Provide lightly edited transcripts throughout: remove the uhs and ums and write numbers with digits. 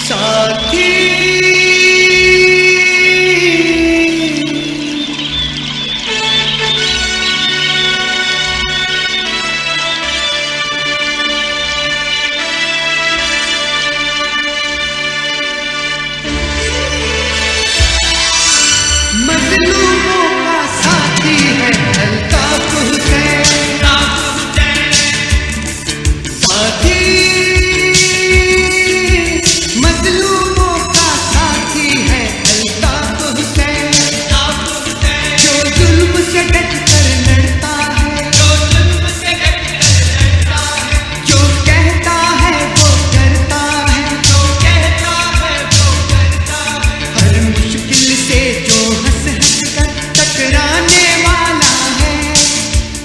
ساتھی مظلوموں کا ساتھی ہے الطاف حسین، ساتھی مظلوموں کا ساتھی ہے الطاف حسین، جو ظلم سے ڈٹ کر لڑتا ہے، جو کہتا ہے وہ کرتا ہے، ہر مشکل سے جو ہنس ہنس کر ٹکرانے والا ہے،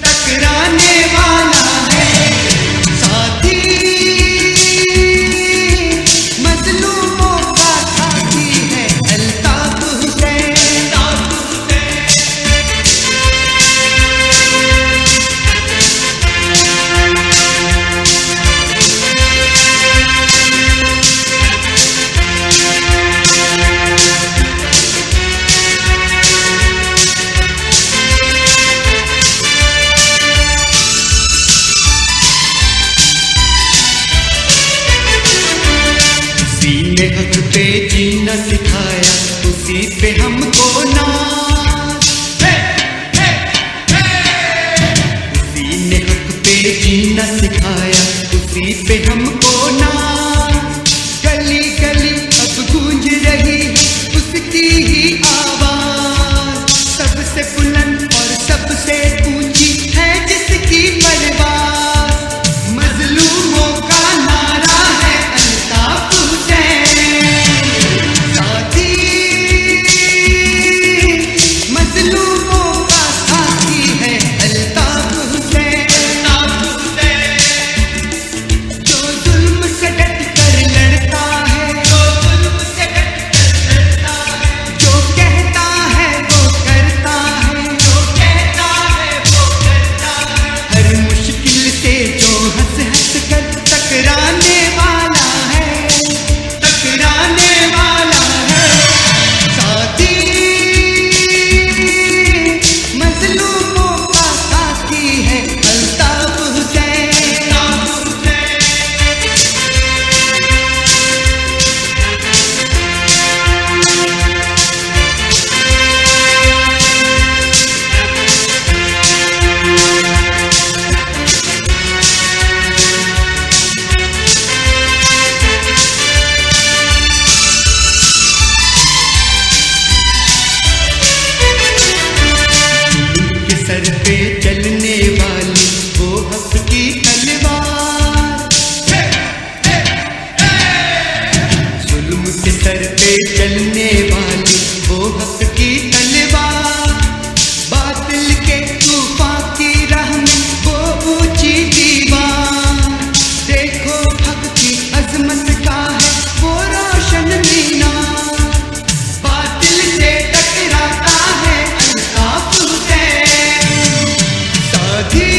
ٹکرانے والا ہے، ساتھی مظلوموں کا ساتھی ہے الطاف حسین۔ اسی نے حق پہ جینا سکھایا، اسی پہ ہم کو ناز، اسی نے حق پہ جینا سکھایا، اسی پہ ہم کو ناز، گلی گلی اب گونج رہی ہے اس کی ہی آواز، سب سے بلند اور سب سے اونچی ہے جس کی پرواز، مظلوموں کا نعرہ ہے الطاف حسین، ساتھی مظلوموں کا ساتھی ہے الطاف حسین، جو ظلم سے ڈٹ کر لڑتا ہے، جو کہتا ہے وہ کرتا ہے، ہر مشکل سے جو ہنس ہنس کر ٹکرانے والا ہے، ٹکرانے والا ہے، ساتھی مظلوموں کا ساتھی ہے الطاف حسین۔ کے سر پہ چلنے والی وہ حق کی تلوار، ظلم کے سر پہ چلنے والی وہ حق کی تلوار، باطل کے طوفان کی راہ میں وہ اونچی دیوار، دیکھو حق کی عظمت کا ہے وہ روشن مینار، باطل سے ٹکراتا ہے الطاف حسین، ساتھی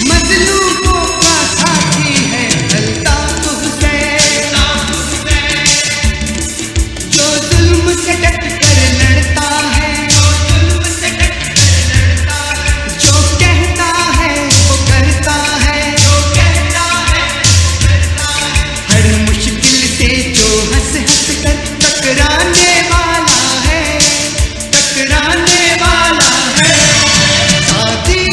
مظلوموں کا ساتھی ہے الطاف حسین، جو ظلم سے ڈٹ کر لڑتا ہے، جو کہتا ہے وہ کرتا ہے، ہر مشکل سے جو ہنس ہنس کر ٹکرانے والا ہے، ٹکرانے والا ہے، ساتھی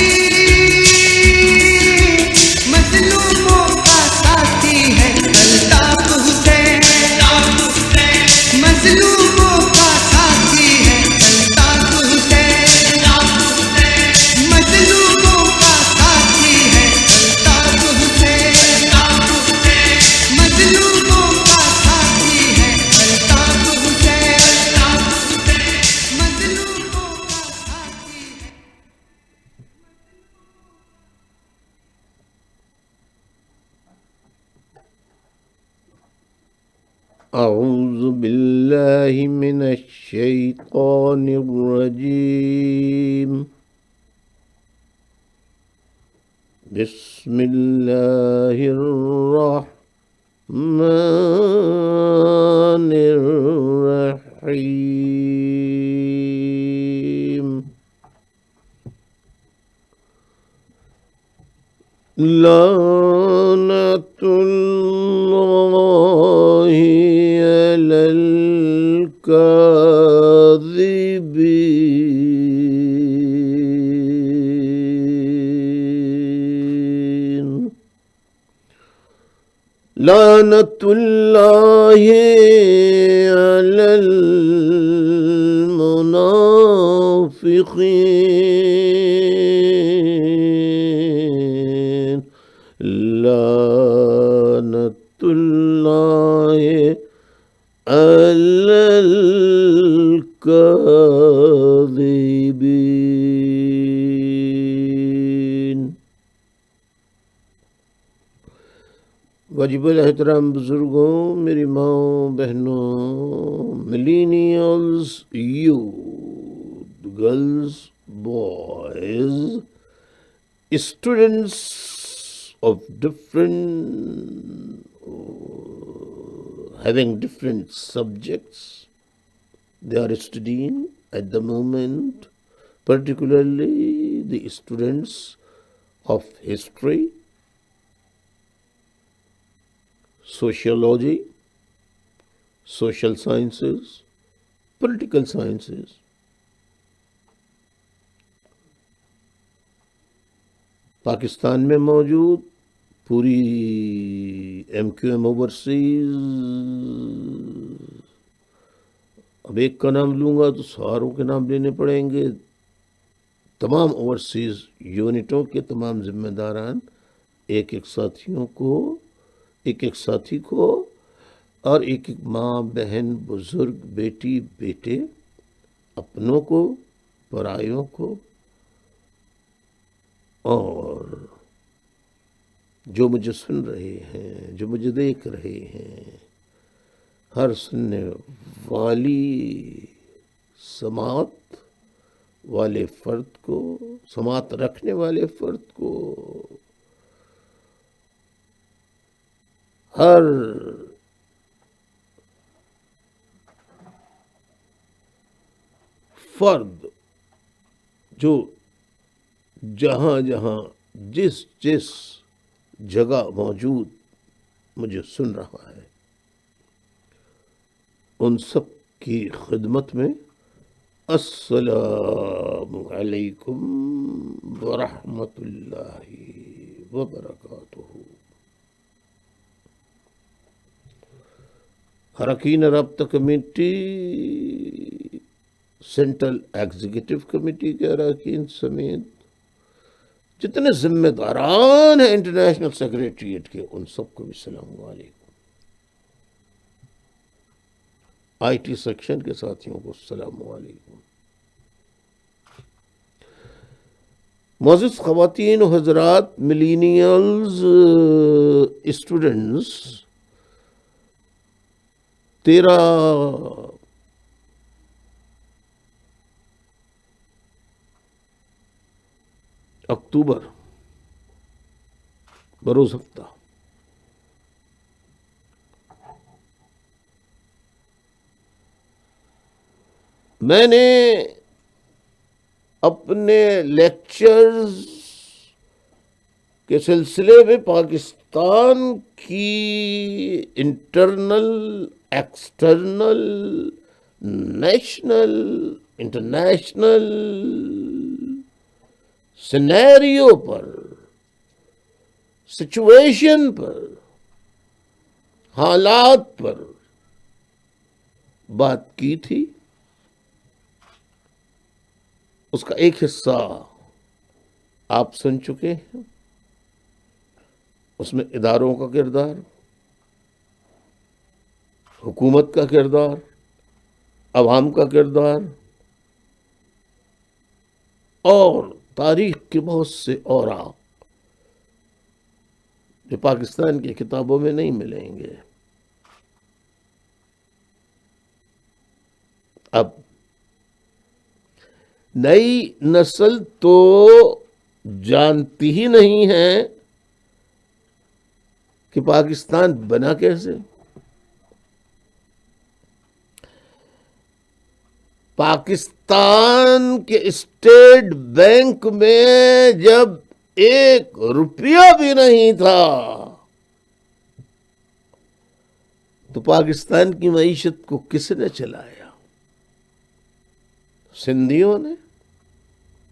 مظلوموں کا ساتھی ہے الطاف حسین، مظلوموں کا ساتھی ہے الطاف حسین، مظلوموں کا ساتھی ہے الطاف حسین، مظلوموں کا ساتھی ہے الطاف حسین، مظلوموں کا ساتھی ہے۔ أعوذ بالله من الشيطان الرجيم بسم الله الرحمن الرحيم لعنة الله على الكاذبين لعنة الله على المنافقين لعنة الله على الكاذبين. واجب الاحترام بزرگوں، میری ماں، بہنوں، millennials, youth, girls, boys, students of having different subjects they are studying at the moment, particularly the students of history, sociology, social sciences, political sciences. Pakistan میں موجود پوری ایم کیو ایم اوورسیز، اب ایک کا نام لوں گا تو ساروں کے نام لینے پڑیں گے. تمام اوورسیز یونٹوں کے تمام ذمہ داران ایک ایک ساتھی کو اور ایک ایک ماں، بہن، بزرگ، بیٹی، بیٹے، اپنوں کو، پرایوں کو، اور جو مجھے سن رہے ہیں، جو مجھے دیکھ رہے ہیں، ہر سننے والی سماعت والے فرد کو، سماعت رکھنے والے فرد کو، ہر فرد جو جہاں جہاں جس جگہ موجود مجھے سن رہا ہے، ان سب کی خدمت میں السلام علیکم ورحمۃ اللہ وبرکاتہ. اراکین رابطہ کمیٹی، سینٹرل ایگزیکٹو کمیٹی کے اراکین سمیت جتنے ذمہ داران ہیں انٹرنیشنل سیکریٹریٹ کے، ان سب کو بھی السلام علیکم. آئی ٹی سیکشن کے ساتھیوں کو السلام علیکم. معزز خواتین و حضرات، ملینیلز، اسٹوڈنٹس، 13 اکتوبر بروز ہفتہ میں نے اپنے لیکچرز کے سلسلے میں پاکستان کی internal, external, national, international scenario پر، سچویشن پر، حالات پر بات کی تھی. اس کا ایک حصہ آپ سن چکے ہیں. اس میں اداروں کا کردار، حکومت کا کردار، عوام کا کردار اور تاریخ کے بہت سے اوراق جو پاکستان کی کتابوں میں نہیں ملیں گے. اب نئی نسل تو جانتی ہی نہیں ہے کہ پاکستان بنا کیسے؟ پاکستان کے اسٹیٹ بینک میں جب 1 روپیہ بھی نہیں تھا تو پاکستان کی معیشت کو کس نے چلایا؟ سندھیوں نے،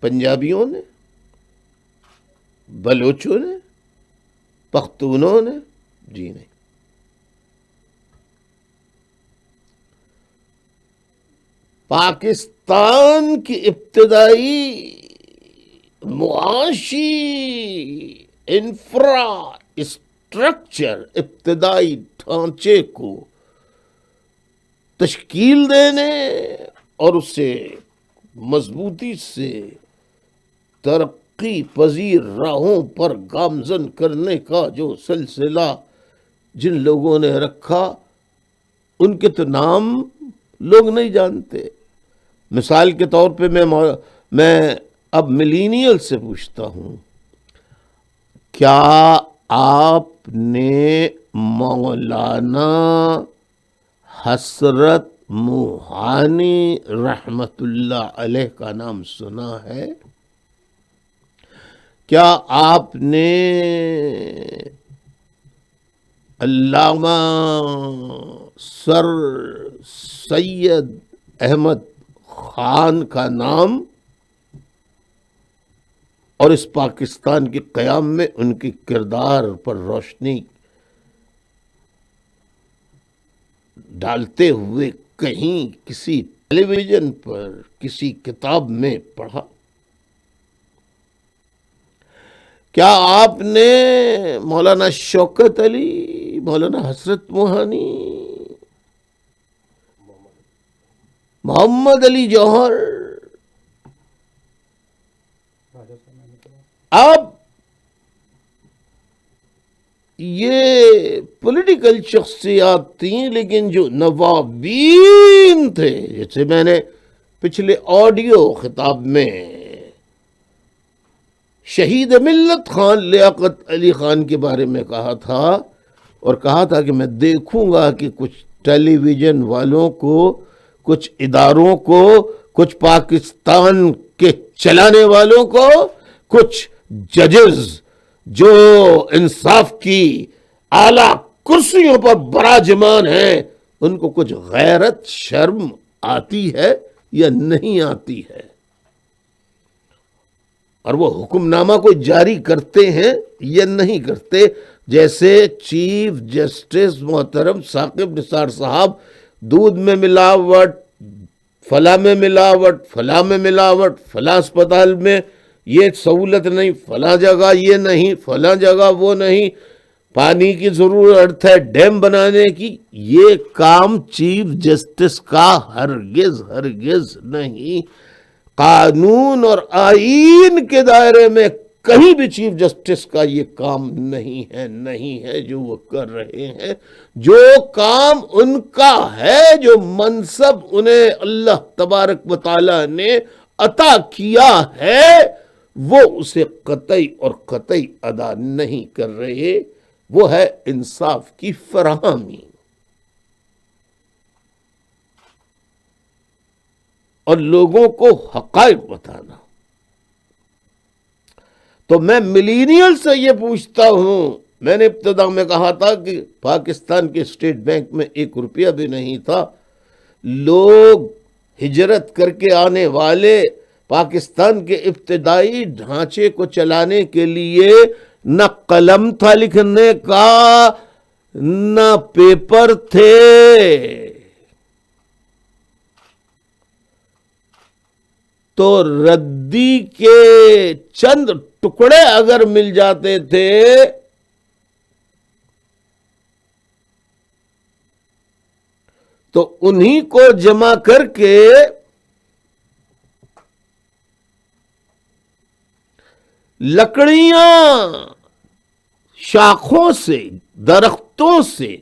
پنجابیوں نے، بلوچوں نے، پختونوں نے؟ جی نہیں۔ پاکستان کی ابتدائی معاشی انفراسٹرکچر، ابتدائی ڈھانچے کو تشکیل دینے اور اسے مضبوطی سے ترقی پذیر راہوں پر گامزن کرنے کا جو سلسلہ جن لوگوں نے رکھا، ان کے تو نام لوگ نہیں جانتے۔ مثال کے طور پہ میں اب ملینیل سے پوچھتا ہوں، کیا آپ نے مولانا حسرت موہانی رحمت اللہ علیہ کا نام سنا ہے؟ کیا آپ نے علامہ سر سید احمد خان کا نام اور اس پاکستان کے قیام میں ان کے کردار پر روشنی ڈالتے ہوئے کہیں کسی ٹیلی ویژن پر، کسی کتاب میں پڑھا؟ کیا آپ نے مولانا شوکت علی، مولانا حسرت موہانی، محمد علی جوہر، اب یہ پولیٹیکل شخصیات تھیں، لیکن جو نوابین تھے، جیسے میں نے پچھلے آڈیو خطاب میں شہید ملت خان لیاقت علی خان کے بارے میں کہا تھا، اور کہا تھا کہ میں دیکھوں گا کہ کچھ ٹیلی ویژن والوں کو، کچھ اداروں کو، کچھ پاکستان کے چلانے والوں کو، کچھ ججز جو انصاف کی اعلیٰ کرسیوں پر براجمان ہیں، ان کو کچھ غیرت شرم آتی ہے یا نہیں آتی ہے؟ اور وہ حکم نامہ کو جاری کرتے ہیں یا نہیں کرتے؟ جیسے چیف جسٹس محترم ثاقب نثار صاحب، دودھ میں ملاوٹ، فلاں میں ملاوٹ، فلاں میں ملاوٹ، فلاں اسپتال میں یہ سہولت نہیں، فلاں جگہ یہ نہیں، فلاں جگہ وہ نہیں، پانی کی ضرورت ہے ڈیم بنانے کی، یہ کام چیف جسٹس کا ہرگز نہیں۔ قانون اور آئین کے دائرے میں کہیں بھی چیف جسٹس کا یہ کام نہیں ہے جو وہ کر رہے ہیں۔ جو کام ان کا ہے، جو منصب انہیں اللہ تبارک و تعالی نے عطا کیا ہے، وہ اسے قطعی اور قطعی ادا نہیں کر رہے، وہ ہے انصاف کی فراہمی اور لوگوں کو حقائق بتانا۔ تو میں ملینیل سے یہ پوچھتا ہوں، میں نے ابتدا میں کہا تھا کہ پاکستان کے اسٹیٹ بینک میں 1 روپیہ بھی نہیں تھا، لوگ ہجرت کر کے آنے والے پاکستان کے ابتدائی ڈھانچے کو چلانے کے لیے نہ قلم تھا لکھنے کا، نہ پیپر تھے، تو ردی کے چند ٹکڑے اگر مل جاتے تھے تو انہی کو جمع کر کے لکڑیاں شاخوں سے، درختوں سے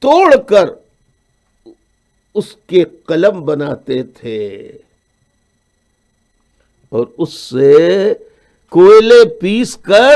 توڑ کر اس کے قلم بناتے تھے اور اس سے کوئلے پیس کر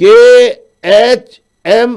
KHM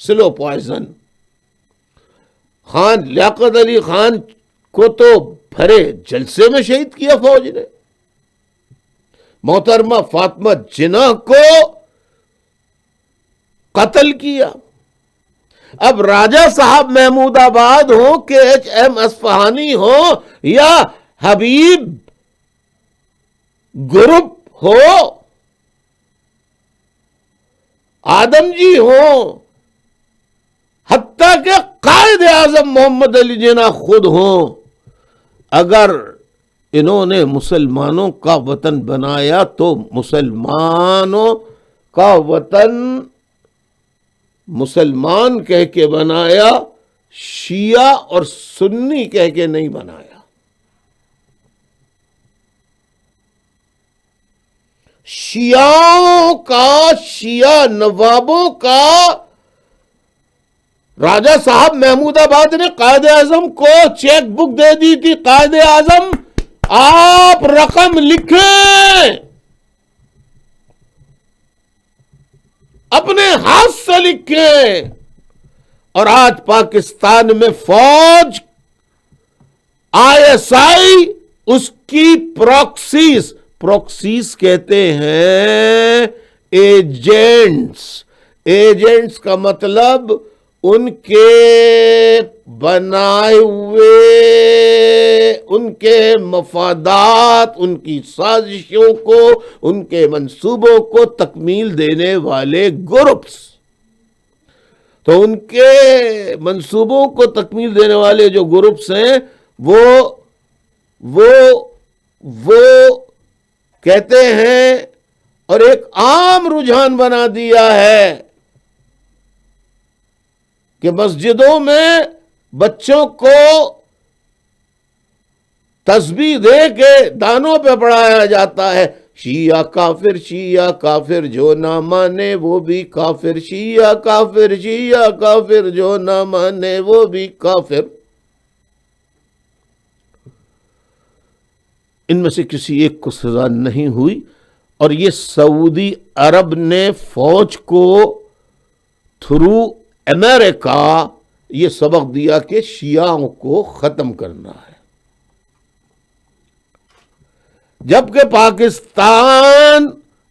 slow poison. Khan Liaquat Ali Khan کو تو بھرے جلسے میں شہید کیا فوج نے. محترمہ فاطمہ جناح کو قتل کیا. اب راجہ صاحب محمود آباد ہو کہ ایچ ایم اصفہانی ہو یا حبیب گروپ ہو, آدم جی ہوں, حتیٰ کہ قائد اعظم محمد علی جناح خود ہوں, اگر انہوں نے مسلمانوں کا وطن بنایا تو مسلمانوں کا وطن مسلمان کہہ کے بنایا, شیعہ اور سنی کہہ کے نہیں بنایا. شیعوں کا, شیعہ نوابوں کا راجہ صاحب محمود آباد نے قائد اعظم کو چیک بک دے دی تھی. قائد اعظم آپ رقم لکھیں, اپنے ہاتھ سے لکھیں. اور آج پاکستان میں فوج, آئی ایس آئی, اس کی پروکسیز کہتے ہیں ایجنٹس. ایجنٹس کا مطلب ان کے بنائے ہوئے, ان کے مفادات, ان کی سازشوں کو, ان کے منصوبوں کو تکمیل دینے والے گروپس. تو ان کے منصوبوں کو تکمیل دینے والے جو گروپس ہیں وہ کہتے ہیں, اور ایک عام رجحان بنا دیا ہے کہ مسجدوں میں بچوں کو تسبیح دے کے دانوں پہ پڑھایا جاتا ہے, شیعہ کافر, شیعہ کافر, جو نہ مانے وہ بھی کافر, شیعہ کافر, شیعہ کافر, جو نہ مانے وہ بھی کافر. ان میں سے کسی ایک کو سزا نہیں ہوئی, اور یہ سعودی عرب نے فوج کو تھرو امریکہ یہ سبق دیا کہ شیعوں کو ختم کرنا ہے. جبکہ پاکستان,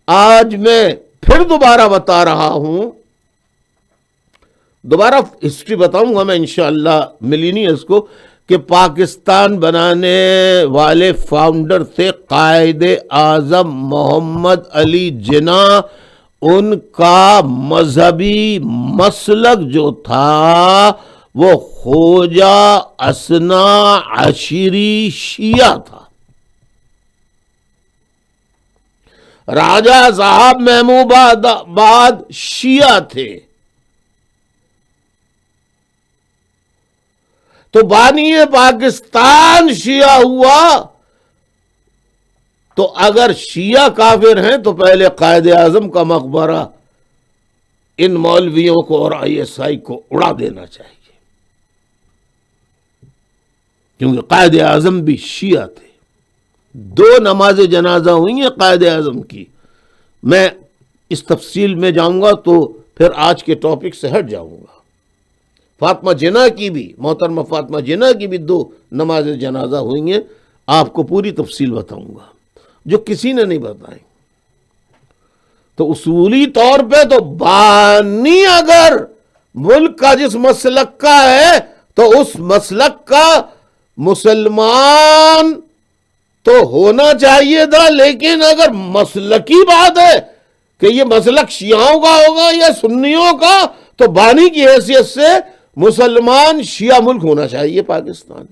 آج میں پھر دوبارہ بتا رہا ہوں, دوبارہ ہسٹری بتاؤں گا میں انشاءاللہ ملینئرز کو, کہ پاکستان بنانے والے فاؤنڈر تھے قائد اعظم محمد علی جناح. ان کا مذہبی مسلک جو تھا وہ خوجہ اثنا عشری شیعہ تھا. راجہ صاحب محمود آباد شیعہ تھے. تو بانی پاکستان شیعہ ہوا. تو اگر شیعہ کافر ہیں تو پہلے قائد اعظم کا مقبرہ ان مولویوں کو اور آئی ایس آئی کو اڑا دینا چاہیے, کیونکہ قائد اعظم بھی شیعہ تھے. 2 نماز جنازہ ہوئی ہیں قائد اعظم کی. میں اس تفصیل میں جاؤں گا تو پھر آج کے ٹاپک سے ہٹ جاؤں گا. فاطمہ جناح کی بھی, محترمہ فاطمہ جناح کی بھی 2 نماز جنازہ ہوئی ہیں. آپ کو پوری تفصیل بتاؤں گا جو کسی نے نہیں بتائی. تو اصولی طور پہ تو بانی اگر ملک کا جس مسلک کا ہے تو اس مسلک کا مسلمان تو ہونا چاہیے تھا. لیکن اگر مسلکی بات ہے کہ یہ مسلک شیعوں کا ہوگا یا سنیوں کا, تو بانی کی حیثیت سے مسلمان شیعہ ملک ہونا چاہیے پاکستان.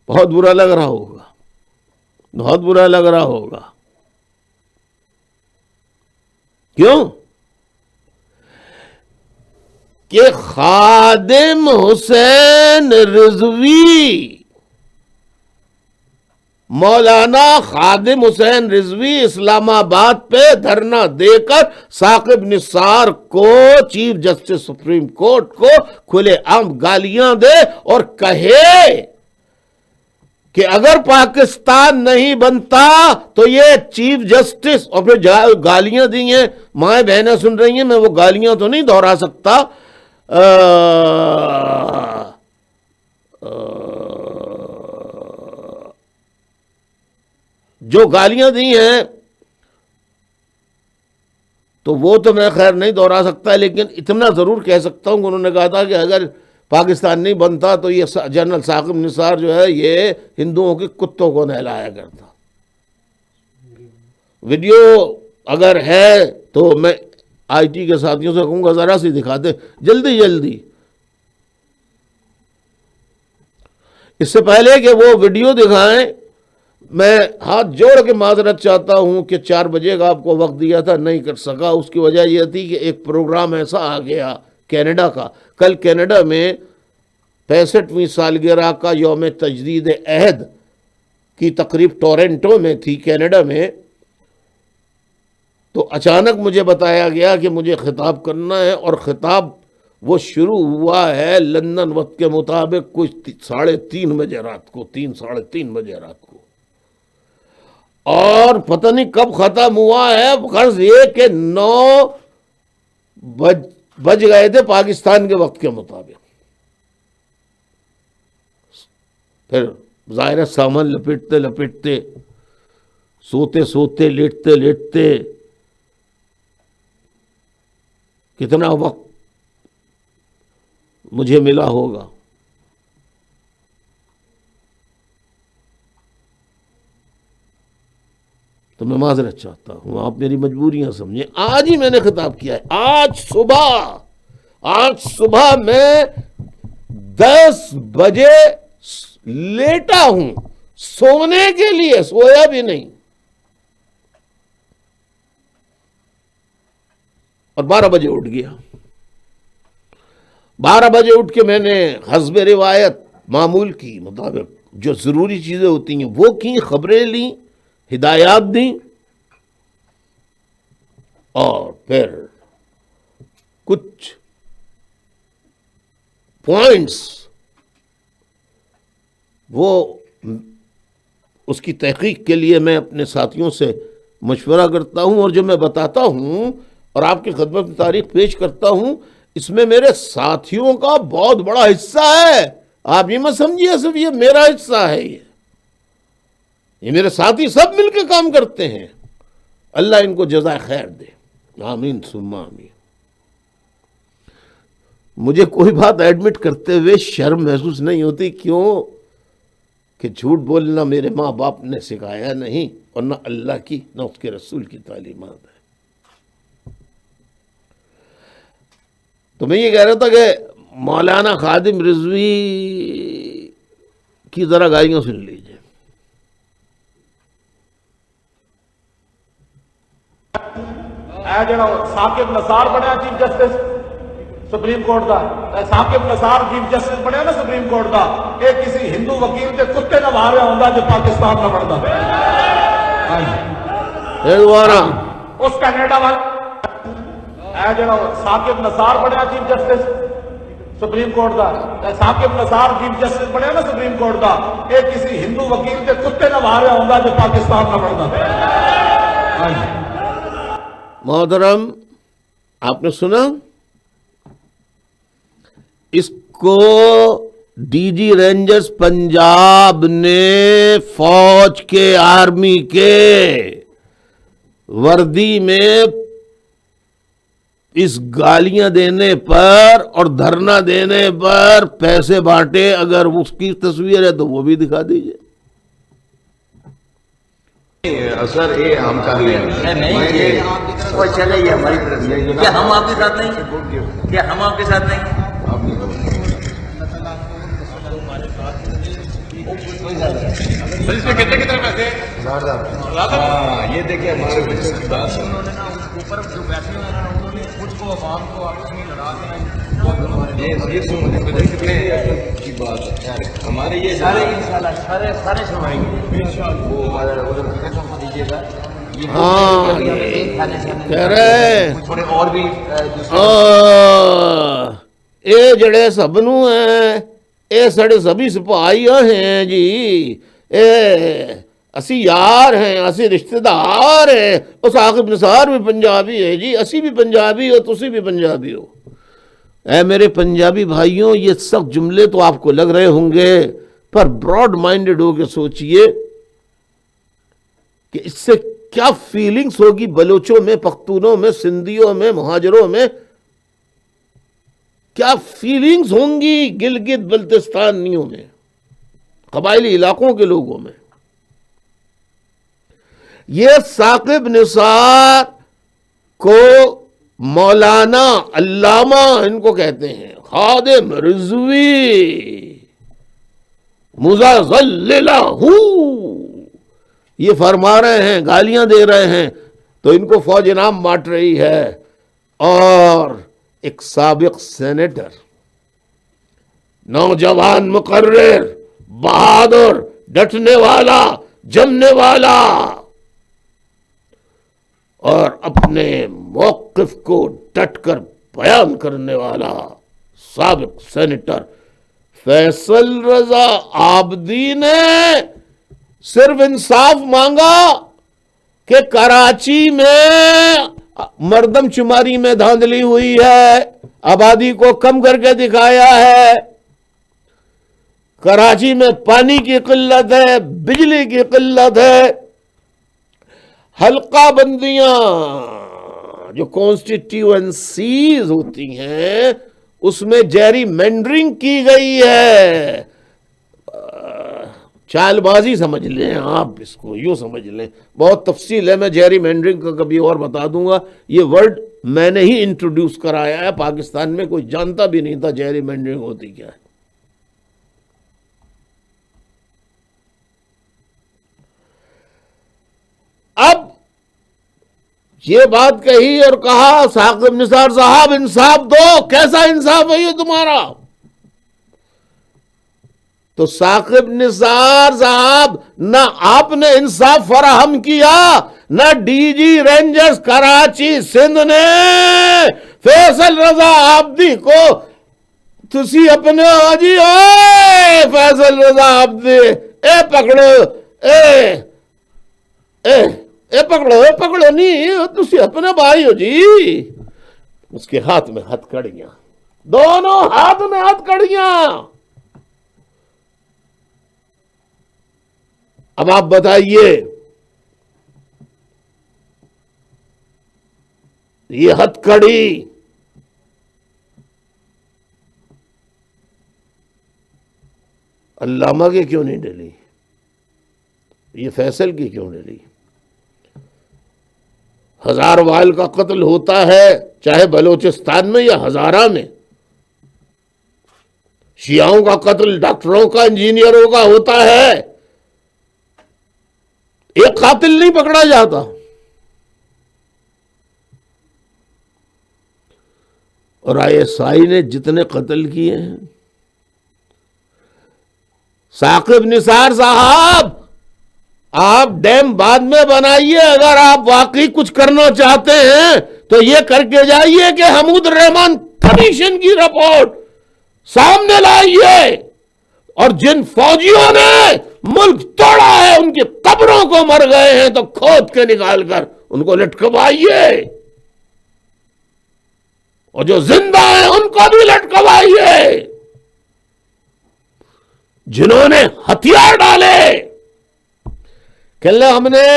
بہت برا لگ رہا ہوگا, بہت برا لگ رہا ہوگا. کیوں کہ خادم حسین رضوی, مولانا خادم حسین رضوی اسلام آباد پہ دھرنا دے کر ثاقب نثار کو, چیف جسٹس سپریم کورٹ کو, کھلے عام گالیاں دے اور کہے کہ اگر پاکستان نہیں بنتا تو یہ چیف جسٹس، اور پھر گالیاں دی ہیں، مائیں بہنیں سن رہی ہیں، میں وہ گالیاں تو نہیں دہرا سکتا، جو گالیاں دی ہیں تو وہ تو میں خیر نہیں دہرا سکتا، لیکن اتنا ضرور کہہ سکتا ہوں کہ انہوں نے کہا تھا کہ اگر پاکستان نہیں بنتا تو یہ جنرل ثاقب نثار جو ہے یہ ہندوؤں کے کتوں کو نہلایا کرتا۔ ویڈیو اگر ہے تو میں آئی ٹی کے ساتھیوں سے کہوں گا ذرا سی دکھاتے جلدی جلدی، اس سے پہلے کہ وہ ویڈیو دکھائیں میں ہاتھ جوڑ کے معذرت چاہتا ہوں کہ 4 بجے کا آپ کو وقت دیا تھا، نہیں کر سکا۔ اس کی وجہ یہ تھی کہ ایک پروگرام ایسا آ گیا کینیڈا کا، کل کینیڈا میں 65ویں سالگرہ کا یوم تجدید عہد کی تقریب ٹورنٹو میں تھی کینیڈا میں، تو اچانک مجھے بتایا گیا کہ مجھے خطاب کرنا ہے، اور خطاب وہ شروع ہوا ہے لندن وقت کے مطابق کچھ 3:30 بجے رات کو، 3:30 بجے رات کو، اور پتہ نہیں کب ختم ہوا ہے، غرض یہ کہ 9 بج گئے تھے پاکستان کے وقت کے مطابق۔ پھر ظاہر ہے سامان لپیٹتے لپیٹتے، سوتے سوتے، لیٹتے لیٹتے، کتنا وقت مجھے ملا ہوگا۔ تو میں معذرت چاہتا ہوں، آپ میری مجبوریاں سمجھیں۔ آج ہی میں نے خطاب کیا ہے، آج صبح میں 10 بجے لیٹا ہوں سونے کے لیے، سویا بھی نہیں، اور 12 بجے اٹھ گیا۔ 12 بجے اٹھ کے میں نے حسب روایت معمول کی مطابق جو ضروری چیزیں ہوتی ہیں وہ کی، خبریں لیں، ہدایات دیں، اور پھر کچھ پوائنٹس وہ اس کی تحقیق کے لیے میں اپنے ساتھیوں سے مشورہ کرتا ہوں، اور جو میں بتاتا ہوں اور آپ کی خدمت میں تاریخ پیش کرتا ہوں، اس میں میرے ساتھیوں کا بہت بڑا حصہ ہے۔ آپ یہ مت سمجھیے صرف یہ میرا حصہ ہے، یہ میرے ساتھی سب مل کے کام کرتے ہیں، اللہ ان کو جزائے خیر دے، آمین ثم آمین۔ مجھے کوئی بات ایڈمٹ کرتے ہوئے شرم محسوس نہیں ہوتی، کیوں کہ جھوٹ بولنا میرے ماں باپ نے سکھایا نہیں، اور نہ اللہ کی نہ اس کے رسول کی تعلیمات ہے۔ تو میں یہ کہہ رہا تھا کہ مولانا خادم رضوی کی ذرا گالیاں سن لیجئے۔ جڑا ثاقب نثار بنیا چیف جسٹس سپریم کورٹ دا، ثاقب نثار چیف جسٹس بنیا نا سپریم کورٹ دا، یہ کسی ہندو وکیل کے کتے نہ مار رہا ہوندا جو پاکستان نہ بنتا۔ دوبارہ اس کینیڈا والا جڑا ثاقب نثار بنیا چیف جسٹس سپریم کورٹ دا، ثاقب نثار چیف جسٹس بنیا نا سپریم کورٹ دا، یہ کسی ہندو وکیل کے کتے نہ مار رہا ہوندا جو پاکستان نہ بنتا۔ محترم، آپ نے سنا، اس کو ڈی جی رینجرز پنجاب نے فوج کے، آرمی کے وردی میں اس گالیاں دینے پر اور دھرنا دینے پر پیسے بانٹے۔ اگر اس کی تصویر ہے تو وہ بھی دکھا دیجئے۔ سر یہ ہم کر رہے ہیں نہیں، وہ چلے یہ ہماری طرف سے، کیا ہم آپ کے ساتھ نہیں ہیں؟ کیا ہم آپ کے ساتھ نہیں ہیں؟ اس میں کتنے پیسے؟ یہ دیکھیں ہمارے اوپر جو پیسے انہوں نے خود کو عوام کو آپس میں لڑا کی بات ہے، ہمارے یہ سارے سنوائیں گے، وہ دیجیے گا۔ ہاں کہہ رہے تھوڑے اور بھی اے جڑے سب نو ہیں، اے سڑے سبھی سپاہی ہیں جی، اسی یار ہیں، اسی رشتہ دار ہیں، اور ثاقب نثار بھی پنجابی ہے جی، اسی بھی پنجابی ہو، تسی بھی پنجابی ہو۔ اے میرے پنجابی بھائیوں، یہ سخت جملے تو آپ کو لگ رہے ہوں گے، پر براڈ مائنڈڈ ہو کے سوچئے کہ اس سے کیا فیلنگز ہوگی بلوچوں میں، پختونوں میں، سندھیوں میں، مہاجروں میں، کیا فیلنگز ہوں گی گلگت بلتستانیوں میں، قبائلی علاقوں کے لوگوں میں۔ یہ ثاقب نثار کو مولانا، علامہ ان کو کہتے ہیں، خادم رضوی مزللہ، یہ فرما رہے ہیں، گالیاں دے رہے ہیں، تو ان کو فوج انعام بانٹ رہی ہے۔ اور ایک سابق سینیٹر، نوجوان مقرر، بہادر، ڈٹنے والا، جمنے والا، اور اپنے موقف کو ڈٹ کر بیان کرنے والا سابق سینیٹر فیصل رضا عابدی نے صرف انصاف مانگا کہ کراچی میں مردم شماری میں دھاندلی ہوئی ہے، آبادی کو کم کر کے دکھایا ہے، کراچی میں پانی کی قلت ہے، بجلی کی قلت ہے، حلقہ بندیاں جو کانسٹیٹیوئنسیز ہوتی ہیں اس میں جیری مینڈرنگ کی گئی ہے۔ چال بازی سمجھ لیں آپ، اس کو یوں سمجھ لیں، بہت تفصیل ہے، میں جیری مینڈرنگ کا کبھی اور بتا دوں گا۔ یہ ورڈ میں نے ہی انٹروڈیوس کرایا ہے، پاکستان میں کوئی جانتا بھی نہیں تھا جیری مینڈرنگ ہوتی کیا ہے۔ اب یہ بات کہی اور کہا ثاقب نثار صاحب انصاف دو، کیسا انصاف ہے یہ تمہارا؟ تو ثاقب نثار صاحب، نہ آپ نے انصاف فراہم کیا، نہ D G Rangers Karachi Sindh نے فیصل رضا عابدی کو، تسی اپنے آجی اے فیصل رضا عابدی، اے پکڑو، پکڑو نہیں، تسی اپنے بھائی ہو جی۔ اس کے ہاتھ میں ہتھ کڑیاں، دونوں ہاتھ میں ہتھ کڑیاں۔ اب آپ بتائیے، یہ ہتھ کڑی علامہ کے کیوں نہیں ڈلی؟ یہ فیصل کی کیوں ڈلی؟ ہزار وائل کا قتل ہوتا ہے چاہے بلوچستان میں یا ہزارہ میں، شیعوں کا قتل ڈاکٹروں کا، انجینئروں کا ہوتا ہے، ایک قاتل نہیں پکڑا جاتا۔ اور ISI نے جتنے قتل کیے ہیں، ثاقب نثار صاحب آپ ڈیم بعد میں بنائیے، اگر آپ واقعی کچھ کرنا چاہتے ہیں تو یہ کر کے جائیے کہ حمود الرحمن کمیشن کی رپورٹ سامنے لائیے، اور جن فوجیوں نے ملک توڑا ہے ان کی قبروں کو مر گئے ہیں تو کھود کے نکال کر ان کو لٹکوائیے، اور جو زندہ ہیں ان کو بھی لٹکوائیے، جنہوں نے ہتھیار ڈالے کہ اللہ ہم نے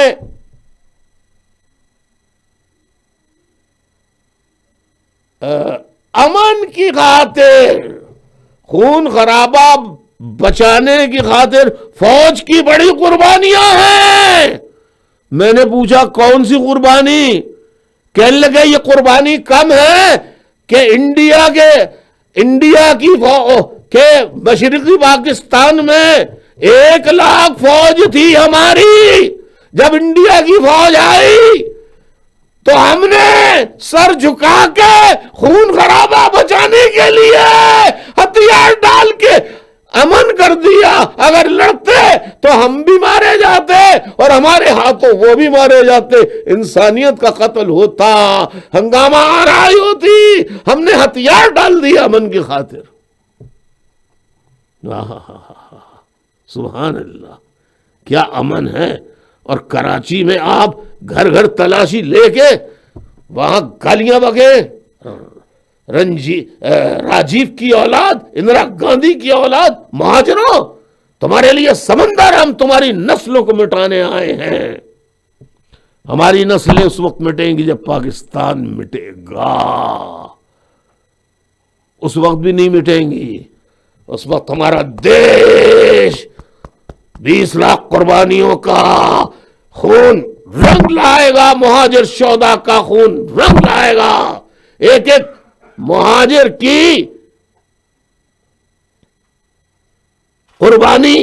امن کی خاطر، خون خرابہ بچانے کی خاطر فوج کی بڑی قربانیاں ہیں۔ میں نے پوچھا کون سی قربانی؟ کہنے لگے یہ قربانی کم ہے کہ انڈیا کی مشرقی پاکستان میں 1,00,000 فوج تھی ہماری، جب انڈیا کی فوج آئی تو ہم نے سر جھکا کے خون خرابہ بچانے کے لیے ہتھیار ڈال کے امن کر دیا، اگر لڑتے تو ہم بھی مارے جاتے اور ہمارے ہاتھوں وہ بھی مارے جاتے، انسانیت کا قتل ہوتا، ہنگامہ آرائی ہوتی، ہم نے ہتھیار ڈال دیا امن کی خاطر۔ سبحان اللہ، کیا امن ہے؟ اور کراچی میں آپ گھر گھر تلاشی لے کے وہاں گالیاں بکے، راجیو کی اولاد، اندرا گاندھی کی اولاد، مہاجروں تمہارے لیے سمندر، ہم تمہاری نسلوں کو مٹانے آئے ہیں۔ ہماری نسلیں اس وقت مٹیں گی جب پاکستان مٹے گا، اس وقت بھی نہیں مٹیں گی۔ اس وقت ہمارا دیش 20 لاکھ قربانیوں کا خون رنگ لائے گا، مہاجر شہداء کا خون رنگ لائے گا، ایک ایک مہاجر کی قربانی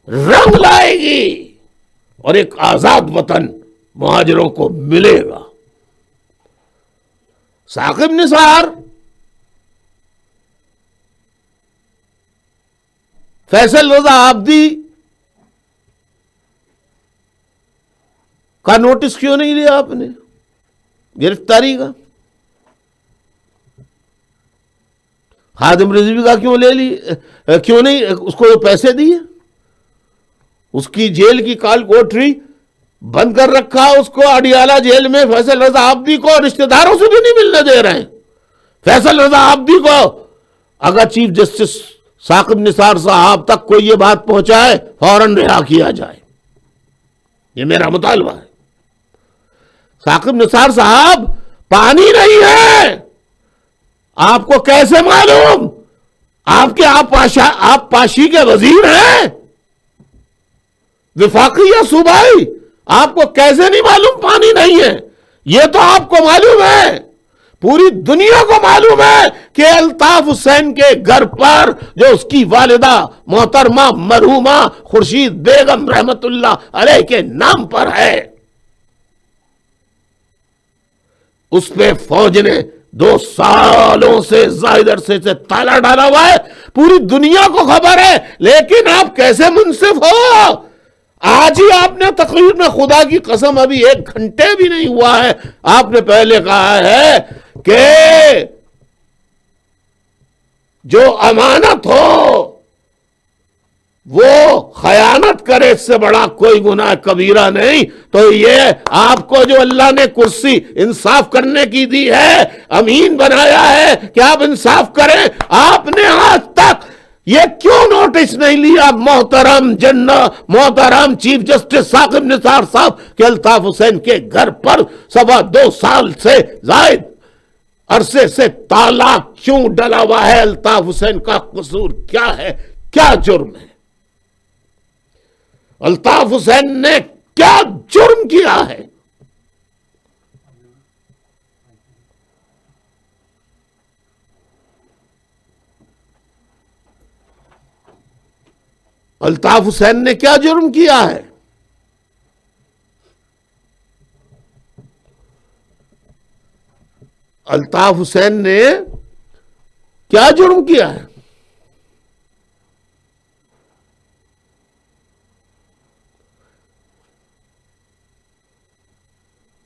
رنگ لائے گی، اور ایک آزاد وطن مہاجروں کو ملے گا۔ ثاقب نثار، فیصل رضا عابدی کا نوٹس کیوں نہیں لیا آپ نے گرفتاری کا؟ خادم رضوی کا کیوں لے لی؟ کیوں نہیں اس کو پیسے دیے؟ اس کی جیل کی کال کوٹری بند کر رکھا، اس کو اڈیالہ جیل میں فیصل رضا عابدی کو رشتہ داروں سے بھی نہیں ملنے دے رہے ہیں۔ فیصل رضا عابدی کو اگر چیف جسٹس ثاقب نثار صاحب تک کوئی یہ بات پہنچائے فوراً رہا کیا جائے، یہ میرا مطالبہ ہے۔ ثاقب نثار صاحب پانی نہیں ہے، آپ کو کیسے معلوم؟ آپ پاشی کے وزیر ہیں، وفاقی یا صوبائی، آپ کو کیسے نہیں معلوم پانی نہیں ہے؟ یہ تو آپ کو معلوم ہے، پوری دنیا کو معلوم ہے کہ الطاف حسین کے گھر پر جو اس کی والدہ محترمہ مرحومہ خورشید بیگم رحمت اللہ علیہ کے نام پر ہے، اس پہ فوج نے 2 سالوں سے زائد عرصے سے تالا ڈالا ہوا ہے، پوری دنیا کو خبر ہے، لیکن آپ کیسے منصف ہو؟ آج ہی آپ نے تقریر میں، خدا کی قسم ابھی 1 گھنٹے بھی نہیں ہوا ہے، آپ نے پہلے کہا ہے کہ جو امانت ہو وہ خیانت کرے، اس سے بڑا کوئی گناہ کبیرہ نہیں۔ تو یہ آپ کو جو اللہ نے کرسی انصاف کرنے کی دی ہے، امین بنایا ہے کہ آپ انصاف کریں، آپ نے آج تک یہ کیوں نوٹس نہیں لیا محترم چیف جسٹس ثاقب نثار صاحب کہ الطاف حسین کے گھر پر 2.25 سال سے زائد عرصے سے تالا کیوں ڈلا ہوا ہے؟ الطاف حسین کا قصور کیا ہے؟ کیا جرم ہے؟ الطاف حسین نے کیا جرم کیا ہے؟ الطاف حسین نے کیا جرم کیا ہے؟ الطاف حسین نے کیا جرم کیا ہے؟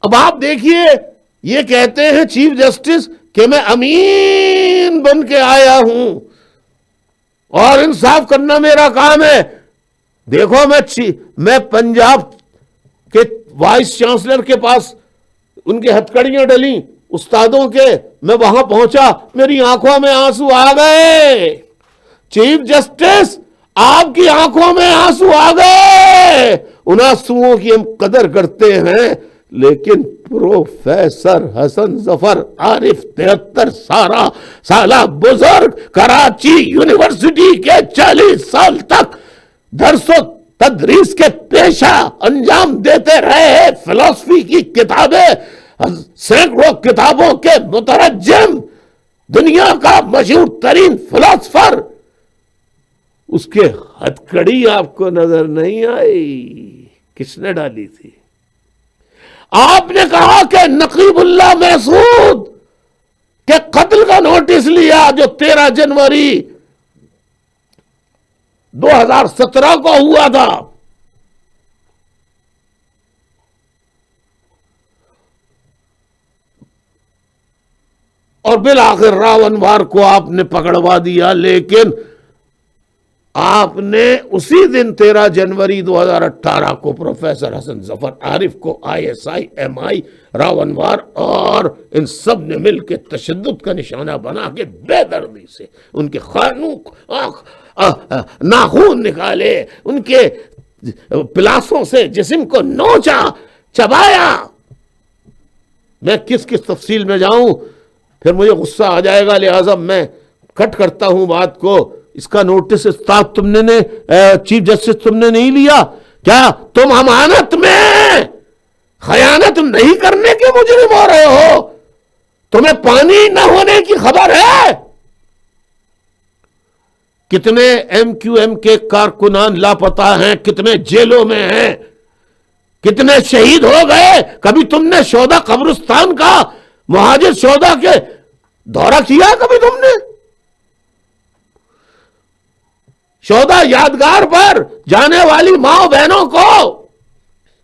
اب آپ دیکھیے، یہ کہتے ہیں چیف جسٹس کہ میں امین بن کے آیا ہوں اور انصاف کرنا میرا کام ہے۔ دیکھو میں پنجاب کے وائس چانسلر کے پاس ان کے ہتھکڑیاں ڈلیں استادوں کے، میں وہاں پہنچا، میری آنکھوں میں آنسو آ گئے۔ چیف جسٹس آپ کی آنکھوں میں آنسو آ گئے، ان آنسوؤں کی ہم قدر کرتے ہیں، لیکن پروفیسر حسن ظفر عارف 73 سالہ بزرگ کراچی یونیورسٹی کے 40 سال تک درس و تدریس کے پیشہ انجام دیتے رہے، فلسفی کی کتابیں، سینکڑوں کتابوں کے مترجم، دنیا کا مشہور ترین فلسفر، اس کے ہتھکڑی آپ کو نظر نہیں آئی؟ کس نے ڈالی تھی؟ آپ نے کہا کہ نقیب اللہ محسود کے قتل کا نوٹس لیا جو 13 جنوری 2017 کو ہوا تھا، اور بالآخر راون وار کو آپ نے پکڑوا دیا، لیکن آپ نے اسی دن 13 جنوری 2018 کو پروفیسر حسن ظفر عارف کو ISI MI راونوار اور ان سب نے مل کے تشدد کا نشانہ بنا کے بے دردی سے ان کے ناخون نکالے، ان کے پلاسوں سے جسم کو نوچا، چبایا. میں کس تفصیل میں جاؤں، پھر مجھے غصہ آ جائے گا، لہٰذا میں کٹ کرتا ہوں بات کو. اس کا نوٹس استاد تم نے چیف جسٹس تم نے نہیں لیا کیا؟ تم امانت میں خیانت نہیں کرنے کے مجرم ہو رہے ہو. تمہیں پانی نہ ہونے کی خبر ہے؟ کتنے MQM کے کارکنان لاپتہ ہیں، کتنے جیلوں میں ہیں، کتنے شہید ہو گئے. کبھی تم نے شہداء قبرستان کا، مہاجر شہداء کے دورہ کیا؟ کبھی تم نے شہداء یادگار پر جانے والی ماں بہنوں کو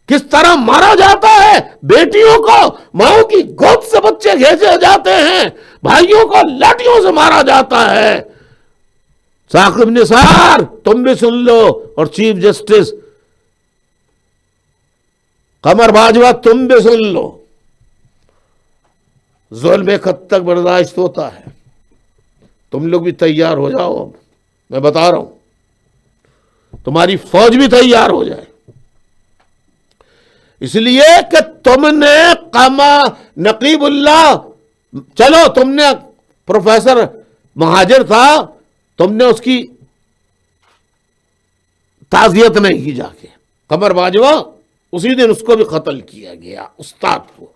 کس طرح مارا جاتا ہے؟ بیٹیوں کو ماں کی گود سے بچے کھینچے جاتے ہیں، بھائیوں کو لاٹھیوں سے مارا جاتا ہے. ثاقب نثار تم بھی سن لو، اور چیف جسٹس قمر باجوہ تم بھی سن لو. ظلم ایک حد تک برداشت ہوتا ہے. تم لوگ بھی تیار ہو جاؤ، میں بتا رہا ہوں، تمہاری فوج بھی تیار ہو جائے. اس لیے کہ تم نے نقیب اللہ، چلو تم نے پروفیسر مہاجر تھا، تم نے اس کی تعزیت نہیں کی جا کے. قمر باجوہ اسی دن اس کو بھی قتل کیا گیا، استاد کو،